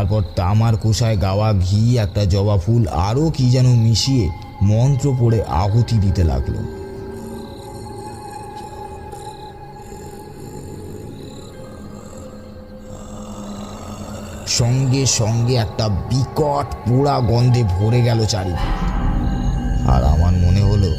Speaker 1: তারপর তামার কোষায় গাওয়া ঘি, একটা জবা ফুল, আরও কি যেন মিশিয়ে মন্ত্র পড়ে আহুতি দিতে লাগলো। সঙ্গে সঙ্গে একটা বিকট পোড়া গন্ধে ভরে গেল চারিদিক। আর আমার মনে হলো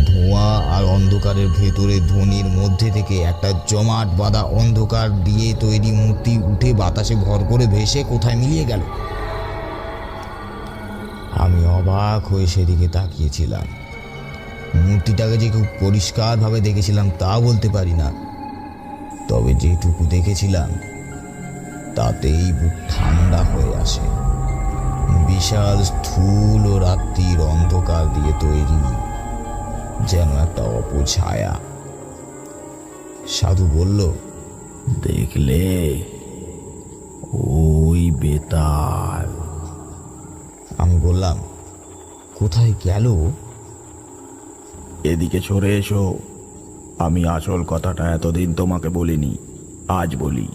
Speaker 1: ধোঁয়া আর অন্ধকারের ভেতরে ধ্বনির মধ্যে থেকে একটা জমাট বাঁধা অন্ধকার দিয়ে তৈরি মূর্তি উঠে বাতাসে ভর করে ভেসে কোথায় মিলিয়ে গেল। আমি অবাক হয়ে সেদিকে তাকিয়েছিলাম। মূর্তিটাকে যে খুব পরিষ্কারভাবে দেখেছিলাম তা বলতে পারি না, তবে যেটুকু দেখেছিলাম তাতেই বুক ঠান্ডা হয়ে আসে। বিশাল স্থূল ও রাত্রির অন্ধকার দিয়ে তৈরি যেন একটা অপছায়া। সাধু বলল,
Speaker 5: দেখলে, ওই বেতাল।
Speaker 1: আমি বললাম, কোথায় গেল?
Speaker 5: এদিকে সরে এসো। আমি আসল কথাটা এতদিন তোমাকে বলিনি, আজ বলি।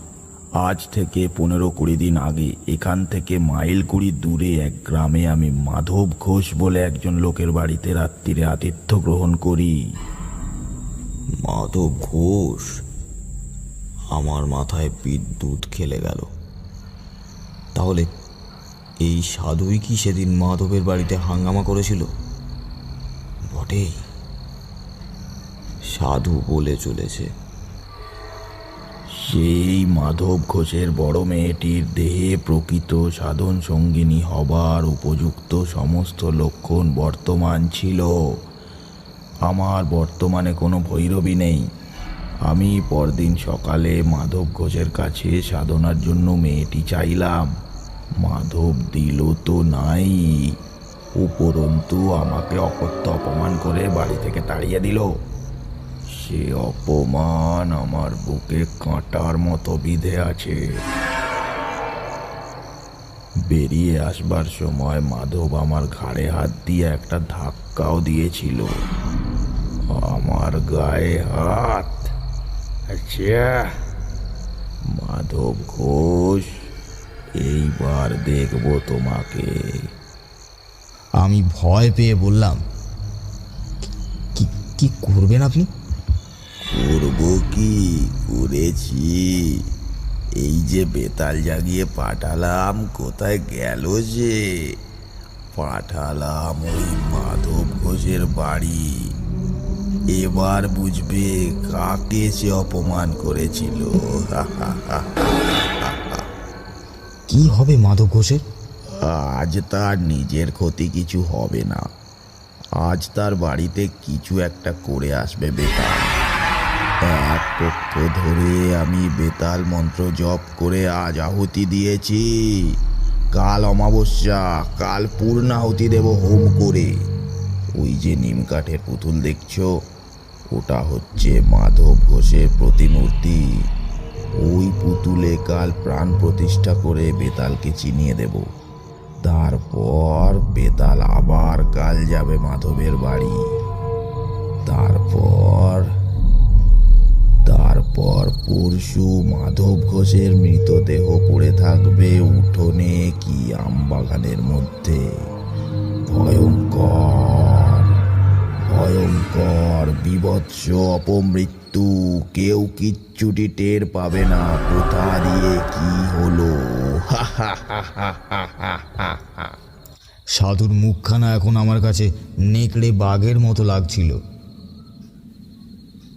Speaker 5: আজ থেকে 15-20 দিন আগে এখান থেকে মাইল 20 দূরে এক গ্রামে আমি মাধব ঘোষ বলে একজন লোকের বাড়িতে রাত্রিরে আতিথ্য গ্রহণ করি।
Speaker 1: মাধব ঘোষ? আমার মাথায় বিদ্যুৎ খেলে গেল। তাহলে এই সাধুই কি সেদিন মাধবের বাড়িতে হাঙ্গামা করেছিল? বটে, সাধু বলে চলেছে।
Speaker 5: সেই মাধব ঘোষের বড় মেয়েটির দেহে প্রকৃত সাধন সঙ্গিনী হবার উপযুক্ত সমস্ত লক্ষণ বর্তমান ছিল। আমার বর্তমানে কোনো ভৈরবী নেই। আমি পরদিন সকালে মাধব ঘোষের কাছে সাধনার জন্য মেয়েটি চাইলাম। মাধব দিল তো নাই, উপরন্তু আমাকে অকথ্য অপমান করে বাড়ি থেকে তাড়িয়ে দিল। সে অপমান আমার বুকে কাঁটার মতো বিঁধে আছে। বেরিয়ে আসবার সময় মাধব আমার ঘাড়ে হাত দিয়ে একটা ধাক্কাও দিয়েছিল। আমার গায়ে হাত। আচ্ছা মাধব ঘোষ, এইবার দেখবো তোমাকে।
Speaker 1: আমি ভয় পেয়ে বললাম, কি করবেন আপনি?
Speaker 5: করব কি, করেছি। এই যে বেতাল জাগিয়ে পাঠালাম, কোথায় গেল যে? পাঠালাম ওই মাধব ঘোষের বাড়ি। এবার বুঝবে কাকে সে অপমান করেছিল।
Speaker 1: কি হবে মাধব ঘোষের?
Speaker 5: আজ তার নিজের ক্ষতি কিছু হবে না। আজ তার বাড়িতে কিছু একটা করে আসবে বেতাল। এক পক্ষ ধরে আমি বেতাল মন্ত্র জপ করে আজ আহুতি দিয়েছি। কাল অমাবস্যা, কাল পূর্ণাহুতি দেব হোম করে। ওই যে নিম কাঠের পুতুল দেখছো, ওটা হচ্ছে মাধব ঘোষের প্রতিমূর্তি। ওই পুতুলে কাল প্রাণ প্রতিষ্ঠা করে বেতালকে চিনিয়ে দেব। তারপর বেতাল আবার কাল যাবে মাধবের বাড়ি। তারপর পরশু মাধব ঘোষের মৃতদেহ পড়ে থাকবে উঠোনে কি আমবাগানের মধ্যে। ভয়ঙ্কর ভয়ঙ্কর বিভৎস অপমৃত্যু। কেউ কিচ্ছুটি টের পাবে না কোথা দিয়ে কি হলো।
Speaker 1: সাধুর মুখখানা এখন আমার কাছে নেকড়ে বাঘের মতো লাগছিল।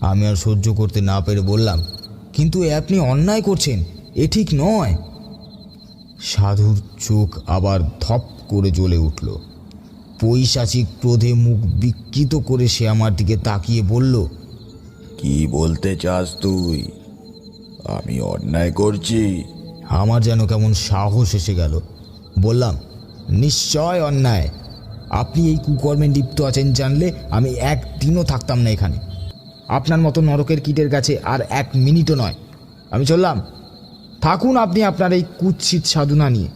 Speaker 1: আমি আর সহ্য করতে না পেরে বললাম, কিন্তু আপনি অন্যায় করছেন, এ ঠিক নয়। সাধুর চোখ আবার ধপ করে জ্বলে উঠল। পৈশাচিক ক্রোধে মুখ বিকৃত করে সে আমার দিকে তাকিয়ে বলল,
Speaker 5: কি বলতে চাস তুই? আমি অন্যায় করছি?
Speaker 1: আমার যেন কেমন সাহস এসে গেল। বললাম, নিশ্চয় অন্যায়। আপনি এই কুকর্মে লিপ্ত আছেন জানলে আমি একদিনও থাকতাম না এখানে। আপনার মতো নরকের কীটের কাছে আর 1 মিনিটও নয়। আমি চললাম, থাকুন আপনি আপনার এই কুৎসিত সাধনা নিয়ে।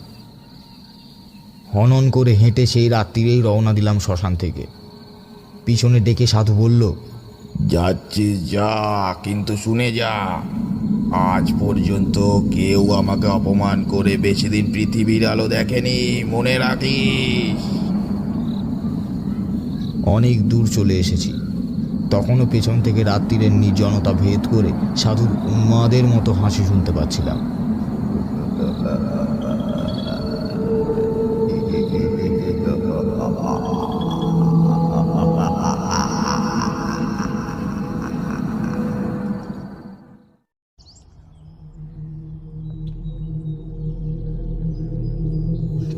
Speaker 1: হনন করে হেঁটে সেই রাত্রিরেই রওনা দিলাম শ্মশান থেকে। পিছনে ডেকে সাধু বলল,
Speaker 5: যাচ্ছিস যা, কিন্তু শুনে যা। আজ পর্যন্ত কেউ আমাকে অপমান করে বেশি দিন পৃথিবীর আলো দেখেনি, মনে রাখিস।
Speaker 1: অনেক দূর চলে এসেছি, তখনও পেছন থেকে রাত্রিরের নির্জনতা ভেদ করে সাধুর উন্মাদের মতো হাসি শুনতে পাচ্ছিলাম।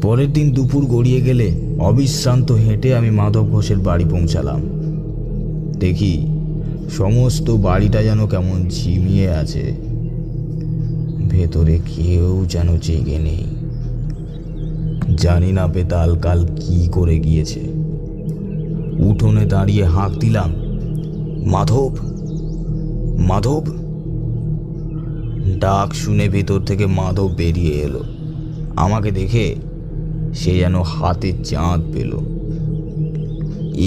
Speaker 1: পরের দিন দুপুর গড়িয়ে গেলে অবিশ্রান্ত হেঁটে আমি মাধব ঘোষের বাড়ি পৌঁছালাম। দেখি সমস্ত বাড়িটা যেন কেমন ঝিমিয়ে আছে, ভেতরে কেউ যেন জেগে নেই। জানি না বেতাল কাল কি করে গিয়েছে। উঠোনে দাঁড়িয়ে হাঁক দিলাম, মাধব, মাধব। ডাক শুনে ভেতর থেকে মাধব বেরিয়ে এলো। আমাকে দেখে সে যেন হাতে চাঁদ পেল।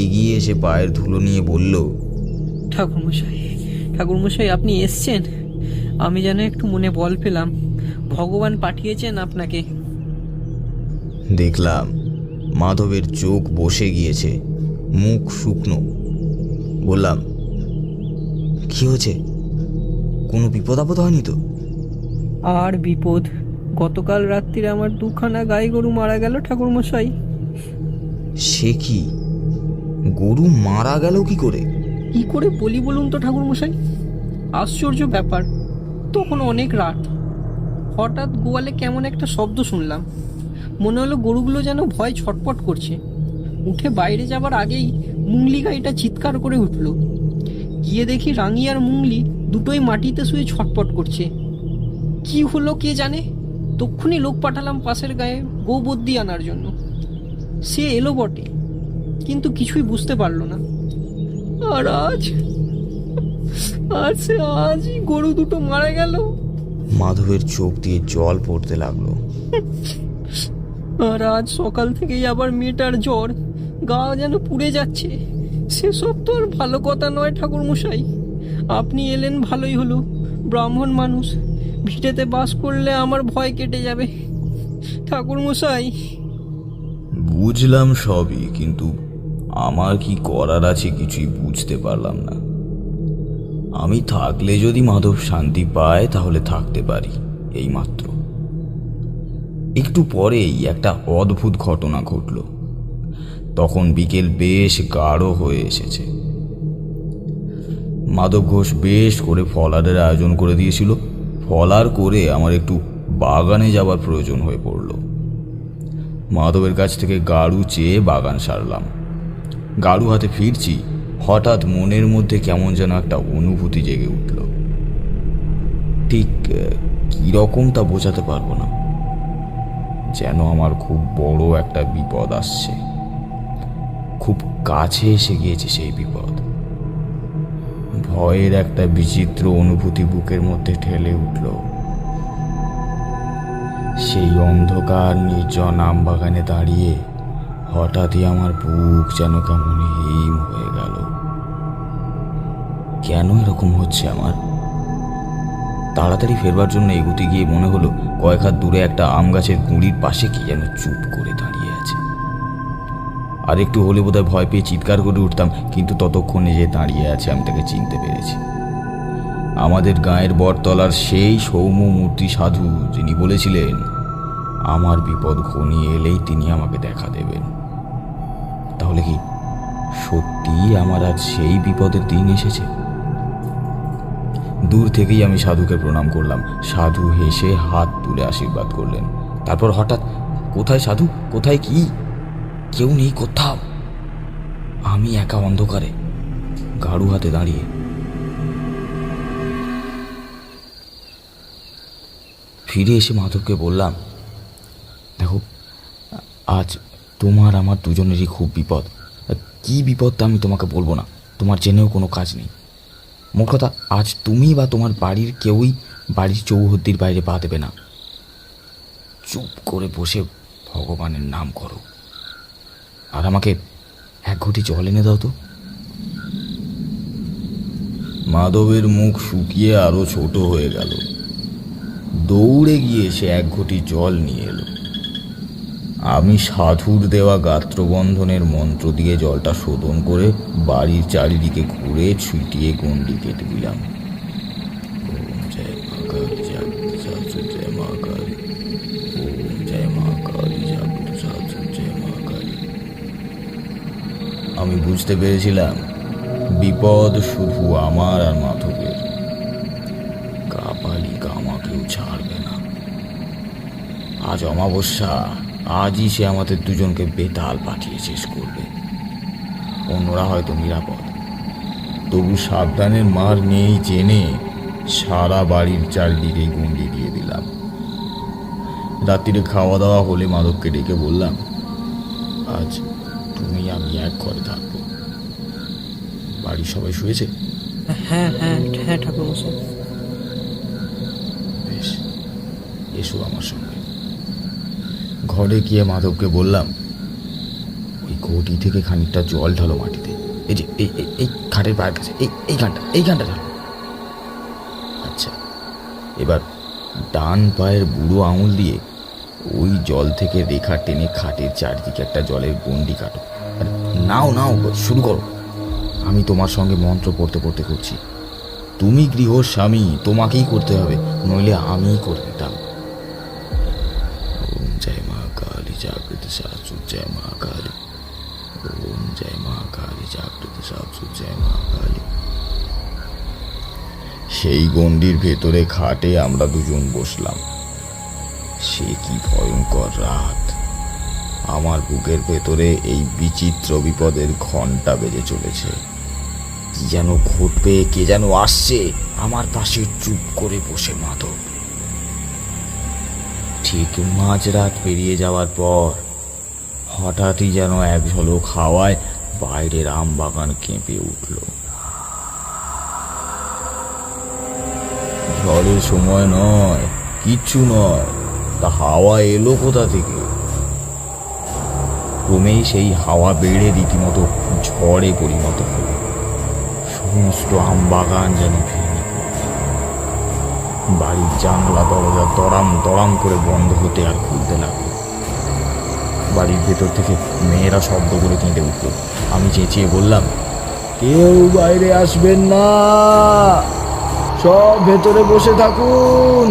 Speaker 1: এগিয়ে এসে পায়ের ধুলো নিয়ে বলল,
Speaker 4: ঠাকুরমশাই আপনি এসছেন? আমি যেন একটু মনে বল পেলাম, ভগবান পাঠিয়েছেন আপনাকে।
Speaker 1: দেখলাম মাধবের চোখ বসে গিয়েছে, মুখ শুকনো। বললাম, কি হয়েছে? কোনো বিপদ আপদ হয়নি তো?
Speaker 4: আর বিপদ, গতকাল রাত্রিরে আমার দুখানা গাই গরু মারা গেল ঠাকুরমশাই।
Speaker 1: সে কি? গরু মারা গেল কি করে?
Speaker 4: কি করে বলি বলুন তো ঠাকুরমশাই, আশ্চর্য ব্যাপার। তখন অনেক রাত, হঠাৎ গোয়ালে কেমন একটা শব্দ শুনলাম। মনে হলো গরুগুলো যেন ভয় ছটপট করছে। উঠে বাইরে যাবার আগেই মুংলি গাইটা চিৎকার করে উঠল। গিয়ে দেখি রাঙি আর মুংলি দুটোই মাটিতে শুয়ে ছটপট করছে। কি হলো কে জানে। তক্ষুনি লোক পাঠালাম পাশের গায়ে গোবদ্দি আনার জন্য। সে এলো বটে, কিন্তু কিছুই বুঝতে পারলো না। আর আজই গরু দুটো মারা গেল।
Speaker 1: মাধবের চোখ দিয়ে জল পড়তে লাগলো।
Speaker 4: আর আজ সকাল থেকেই আবার মেয়েটার জ্বর, গা যেন পুড়ে যাচ্ছে। সেসব তো আর ভালো কথা নয় ঠাকুরমশাই। আপনি এলেন ভালোই হলো, ব্রাহ্মণ মানুষ, ভিটেতে বাস করলে আমার ভয় কেটে যাবে ঠাকুরমশাই।
Speaker 1: বুঝলাম সবই, কিন্তু আমার কি করার আছে কিছুই বুঝতে পারলাম না। আমি থাকলে যদি মাধব শান্তি পায় তাহলে থাকতে পারি, এই মাত্র। একটু পরেই একটা অদ্ভুত ঘটনা ঘটল। তখন বিকেল বেশ গাঢ় হয়ে এসেছে। মাধব ঘোষ বেশ করে ফলারের আয়োজন করে দিয়েছিল। ফলার করে আমার একটু বাগানে যাবার প্রয়োজন হয়ে পড়ল। মাধবের কাছ থেকে গাড়ু চেয়ে বাগান সারলাম। গাড়ু হাতে ফিরছি, হঠাৎ মনের মধ্যে কেমন যেন একটা অনুভূতি জেগে উঠল। ঠিক কিরকম তা বোঝাতে পারবো না, যেন আমার খুব বড় একটা বিপদ আসছে, খুব কাছে এসে গিয়েছে সেই বিপদ। ভয়ের একটা বিচিত্র অনুভূতি বুকের মধ্যে ঠেলে উঠল। সেই অন্ধকার নির্জন আম বাগানে দাঁড়িয়ে হঠাৎই আমার বুক যেন কেমন হিম হয়ে গেল। কেন এরকম হচ্ছে আমার? তাড়াতাড়ি ফেরবার জন্য এগুতে গিয়ে মনে হলো কয়েক হাত দূরে একটা আম গাছের গুঁড়ির পাশে কি যেন চুপ করে দাঁড়িয়ে আছে। আর একটু হলে বোধহয় ভয় পেয়ে চিৎকার করে উঠতাম, কিন্তু ততক্ষণে যে দাঁড়িয়ে আছে আমি তাকে চিনতে পেরেছি। আমাদের গাঁয়ের বটতলার সেই সৌম্য মূর্তি সাধু, যিনি বলেছিলেন আমার বিপদ ঘনিয়ে এলেই তিনি আমাকে দেখা দেবেন। তাহলে কি সত্যিই আমার আজ সেই বিপদের দিন এসেছে? দূর থেকেই আমি সাধুকে প্রণাম করলাম। সাধু হেসে হাত তুলে আশীর্বাদ করলেন। তারপর হঠাৎ, কোথায় সাধু, কোথায় কি? কেউ নেই কোথাও। আমি একা অন্ধকারে গাড়ু হাতে দাঁড়িয়ে। ফিরে এসে মাধবকে বললাম, দেখো, আজ তোমার আমার দুজনেরই খুব বিপদ। কি বিপদ তা আমি তোমাকে বলবো না, তোমার জেনেও কোনো কাজ নেই। মোট কথা, আজ তুমি বা তোমার বাড়ির কেউই বাড়ির চৌহদ্দির বাইরে পা দেবে না। চুপ করে বসে ভগবানের নাম করো, আর আমাকে এক ঘটি জল এনে দাও তো। মাধবের মুখ শুকিয়ে আরো ছোট হয়ে গেল।
Speaker 5: দৌড়ে গিয়ে সে এক ঘটি জল নিয়ে এলো। আমি সাধুর দেওয়া গাত্রবন্ধনের মন্ত্র দিয়ে জলটা শোধন করে বাড়ির চারিদিকে ঘুরে ছুটিয়ে গণ্ডি কেটে দিলাম। ওম জয় মা কালী জাগৃত সাধু জয় মা কালী। ওম জয় মা কালী জাগৃত সাধু জয় মা কালী। আমি বুঝতে পেরেছিলাম বিপদ শুধু আমার আর মাধবের। কাপালিকা আমাকেও ছাড়বে না। আজ অমাবস্যা, আজই সে আমাদের দুজনকে বেতাল পাঠিয়ে শেষ করবে। অন্যরা হয়তো নিরাপদ, তবু সাবধানের মার নেই জেনে সারা বাড়ির চারদিকে গণ্ডি দিয়ে দিলাম। রাত্রিরে খাওয়া দাওয়া হলে মাধবকে ডেকে বললাম, আজ তুমি আমি এক ঘরে থাকবো। বাড়ির সবাই শুয়েছে?
Speaker 4: হ্যাঁ হ্যাঁ হ্যাঁ ঠাকুরমশাই।
Speaker 5: বেশ, এসো আমার সঙ্গে। ঘরে গিয়ে মাধবকে বললাম, ওই ঘটি থেকে খানিকটা জল ঢালো মাটিতে। এই যে এই খাটের পায়ের কাছে, এইখানটা ঢালো। আচ্ছা, এবার ডান পায়ের বুড়ো আঙুল দিয়ে ওই জল থেকে রেখা টেনে খাটের চারদিকে একটা জলের গণ্ডি কাটো। আর নাও শুরু করো। আমি তোমার সঙ্গে মন্ত্র পড়তে পড়তে করছি। তুমি গৃহস্বামী, তোমাকেই করতে হবে, নইলে আমিই করে দিতাম। ওম জয় মা কালী জাগৃত সাধু জয় মা কালী। ওম জয় মা কালী জাগৃত সাধু জয় মা কালী। সেই গণ্ডির ভেতরে খাটে আমরা দুজন বসলাম। সে কি ভয়ঙ্কর রাত! আমার বুকের ভেতরে এই বিচিত্র বিপদের ঘণ্টা বেজে চলেছে। কি যেন ঘটবে, কে যেন আসছে। আমার পাশে চুপ করে বসে মাধব। ঠিক মাঝরাত পেরিয়ে যাওয়ার পর হঠাৎই যেন এক ঝলক হাওয়ায় বাইরের আম বাগান কেঁপে উঠল। ঝড়ের সময় নয়, কিচ্ছু নয়, তা হাওয়া এলো কোথা থেকে? ক্রমেই সেই হাওয়া বেড়ে রীতিমতো ঝড়ে পরিণত হল। সমস্ত আম বাগান যেন ভেঙে পড়ল। বাড়ির জানলা দরজা দড়াম দড়াম করে বন্ধ হতে আর খুলতে লাগলো। বাড়ির ভেতর থেকে মেয়েরা শব্দ করে কেঁদে উঠল। আমি চেঁচিয়ে বললাম, কেউ বাইরে আসবেন না, সব ভেতরে বসে থাকুন।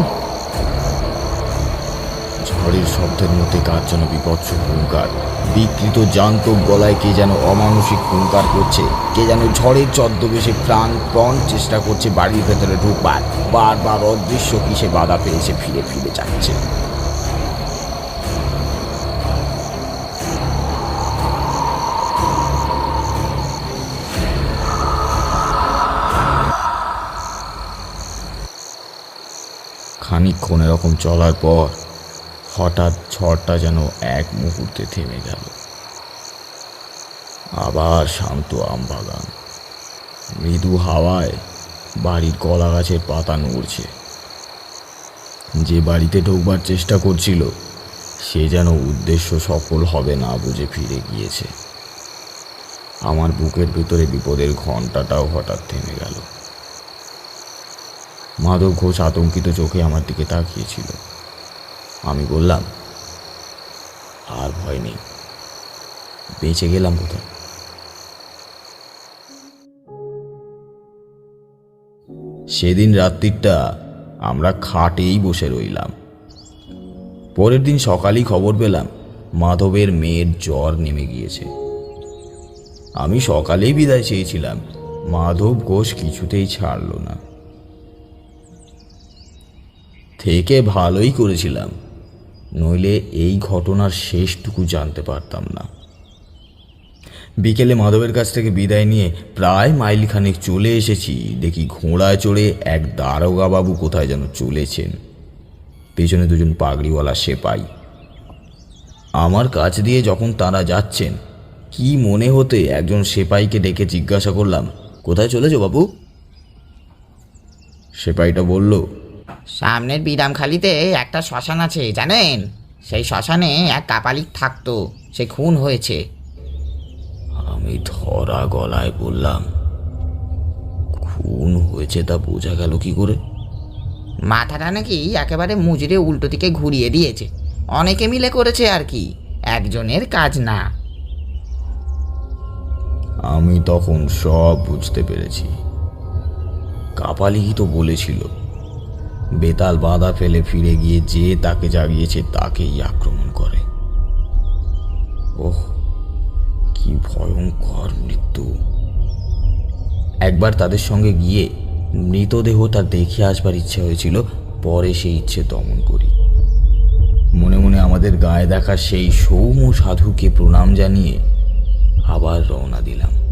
Speaker 5: ঝড়ের শব্দের মধ্যে কার যেন বিভৎস হুঙ্কার। বিকৃত জান্তব গলায় কে যেন অমানসিক হুঙ্কার করছে। কে যেন ঝড়ের ছদ্মবেশে প্রাণপণ চেষ্টা করছে বাড়ির ভেতরে ঢুকবার। বারবার অদৃশ্য কিসে বাধা পেয়েছে ফিরে ফিরে যাচ্ছে। খানিকক্ষণ এরকম চলার পর হঠাৎ ঝড়টা যেন এক মুহূর্তে থেমে গেল। আবার শান্ত আমবাগান। মৃদু হাওয়ায় বাড়ির কলা গাছের পাতা নড়ছে। যে বাড়িতে ঢোকবার চেষ্টা করছিল সে যেন উদ্দেশ্য সফল হবে না বুঝে ফিরে গিয়েছে। আমার বুকের ভিতরে বিপদের ঘণ্টাটাও হঠাৎ থেমে গেল। মাধব ঘোষ আতঙ্কিত চোখে আমার দিকে তাকিয়েছিল। আমি বললাম, আর ভয় নেই, বেঁচে গেলাম কোথায়? সেদিন রাত্রিটা আমরা খাটেই বসে রইলাম। পরের দিন সকালেই খবর পেলাম মাধবের মেয়ের জ্বর নেমে গিয়েছে। আমি সকালেই বিদায় চেয়েছিলাম, মাধব ঘোষ কিছুতেই ছাড়ল না। থেকে ভালোই করেছিলাম, নইলে এই ঘটনার শেষটুকু জানতে পারতাম না। বিকেলে মাধবের কাছ থেকে বিদায় নিয়ে প্রায় মাইলখানেক চলে এসেছি, দেখি ঘোড়ায় চড়ে এক দারোগা বাবু কোথায় যেন চলেছেন। পেছনে দুজন পাগড়িওয়ালা সেপাই। আমার কাছ দিয়ে যখন তারা যাচ্ছেন, কি মনে হতে একজন সেপাইকে ডেকে জিজ্ঞাসা করলাম, কোথায় চলেছো বাবু? সেপাইটা বলল,
Speaker 2: সামনের বিরামখালিতে একটা শ্মশান আছে জানেন, সেই শ্মশানে এক কাপালিক থাকতো, সে খুন হয়েছে।
Speaker 5: আমি ধরা গলায় বললাম, খুন হয়েছে তা বোঝা গেল কি করে?
Speaker 2: মাথাটা নাকি একেবারে মুজড়ে উল্টো দিকে ঘুরিয়ে দিয়েছে। অনেকে মিলে করেছে আর কি, একজনের কাজ না।
Speaker 5: আমি তখন সব বুঝতে পেরেছি। কাপালিই তো বলেছিল বেতাল বাঁধা ফেলে ফিরে গিয়ে যে তাকে জাগিয়েছে তাকেই আক্রমণ করে। ওহ, কি ভয়ঙ্কর মৃত্যু! একবার তাদের সঙ্গে গিয়ে মৃতদেহটা দেখে আসবার ইচ্ছে হয়েছিল, পরে সেই ইচ্ছে দমন করি। মনে মনে আমাদের গায়ে দেখা সেই সৌম্য সাধুকে প্রণাম জানিয়ে আবার রওনা দিলাম।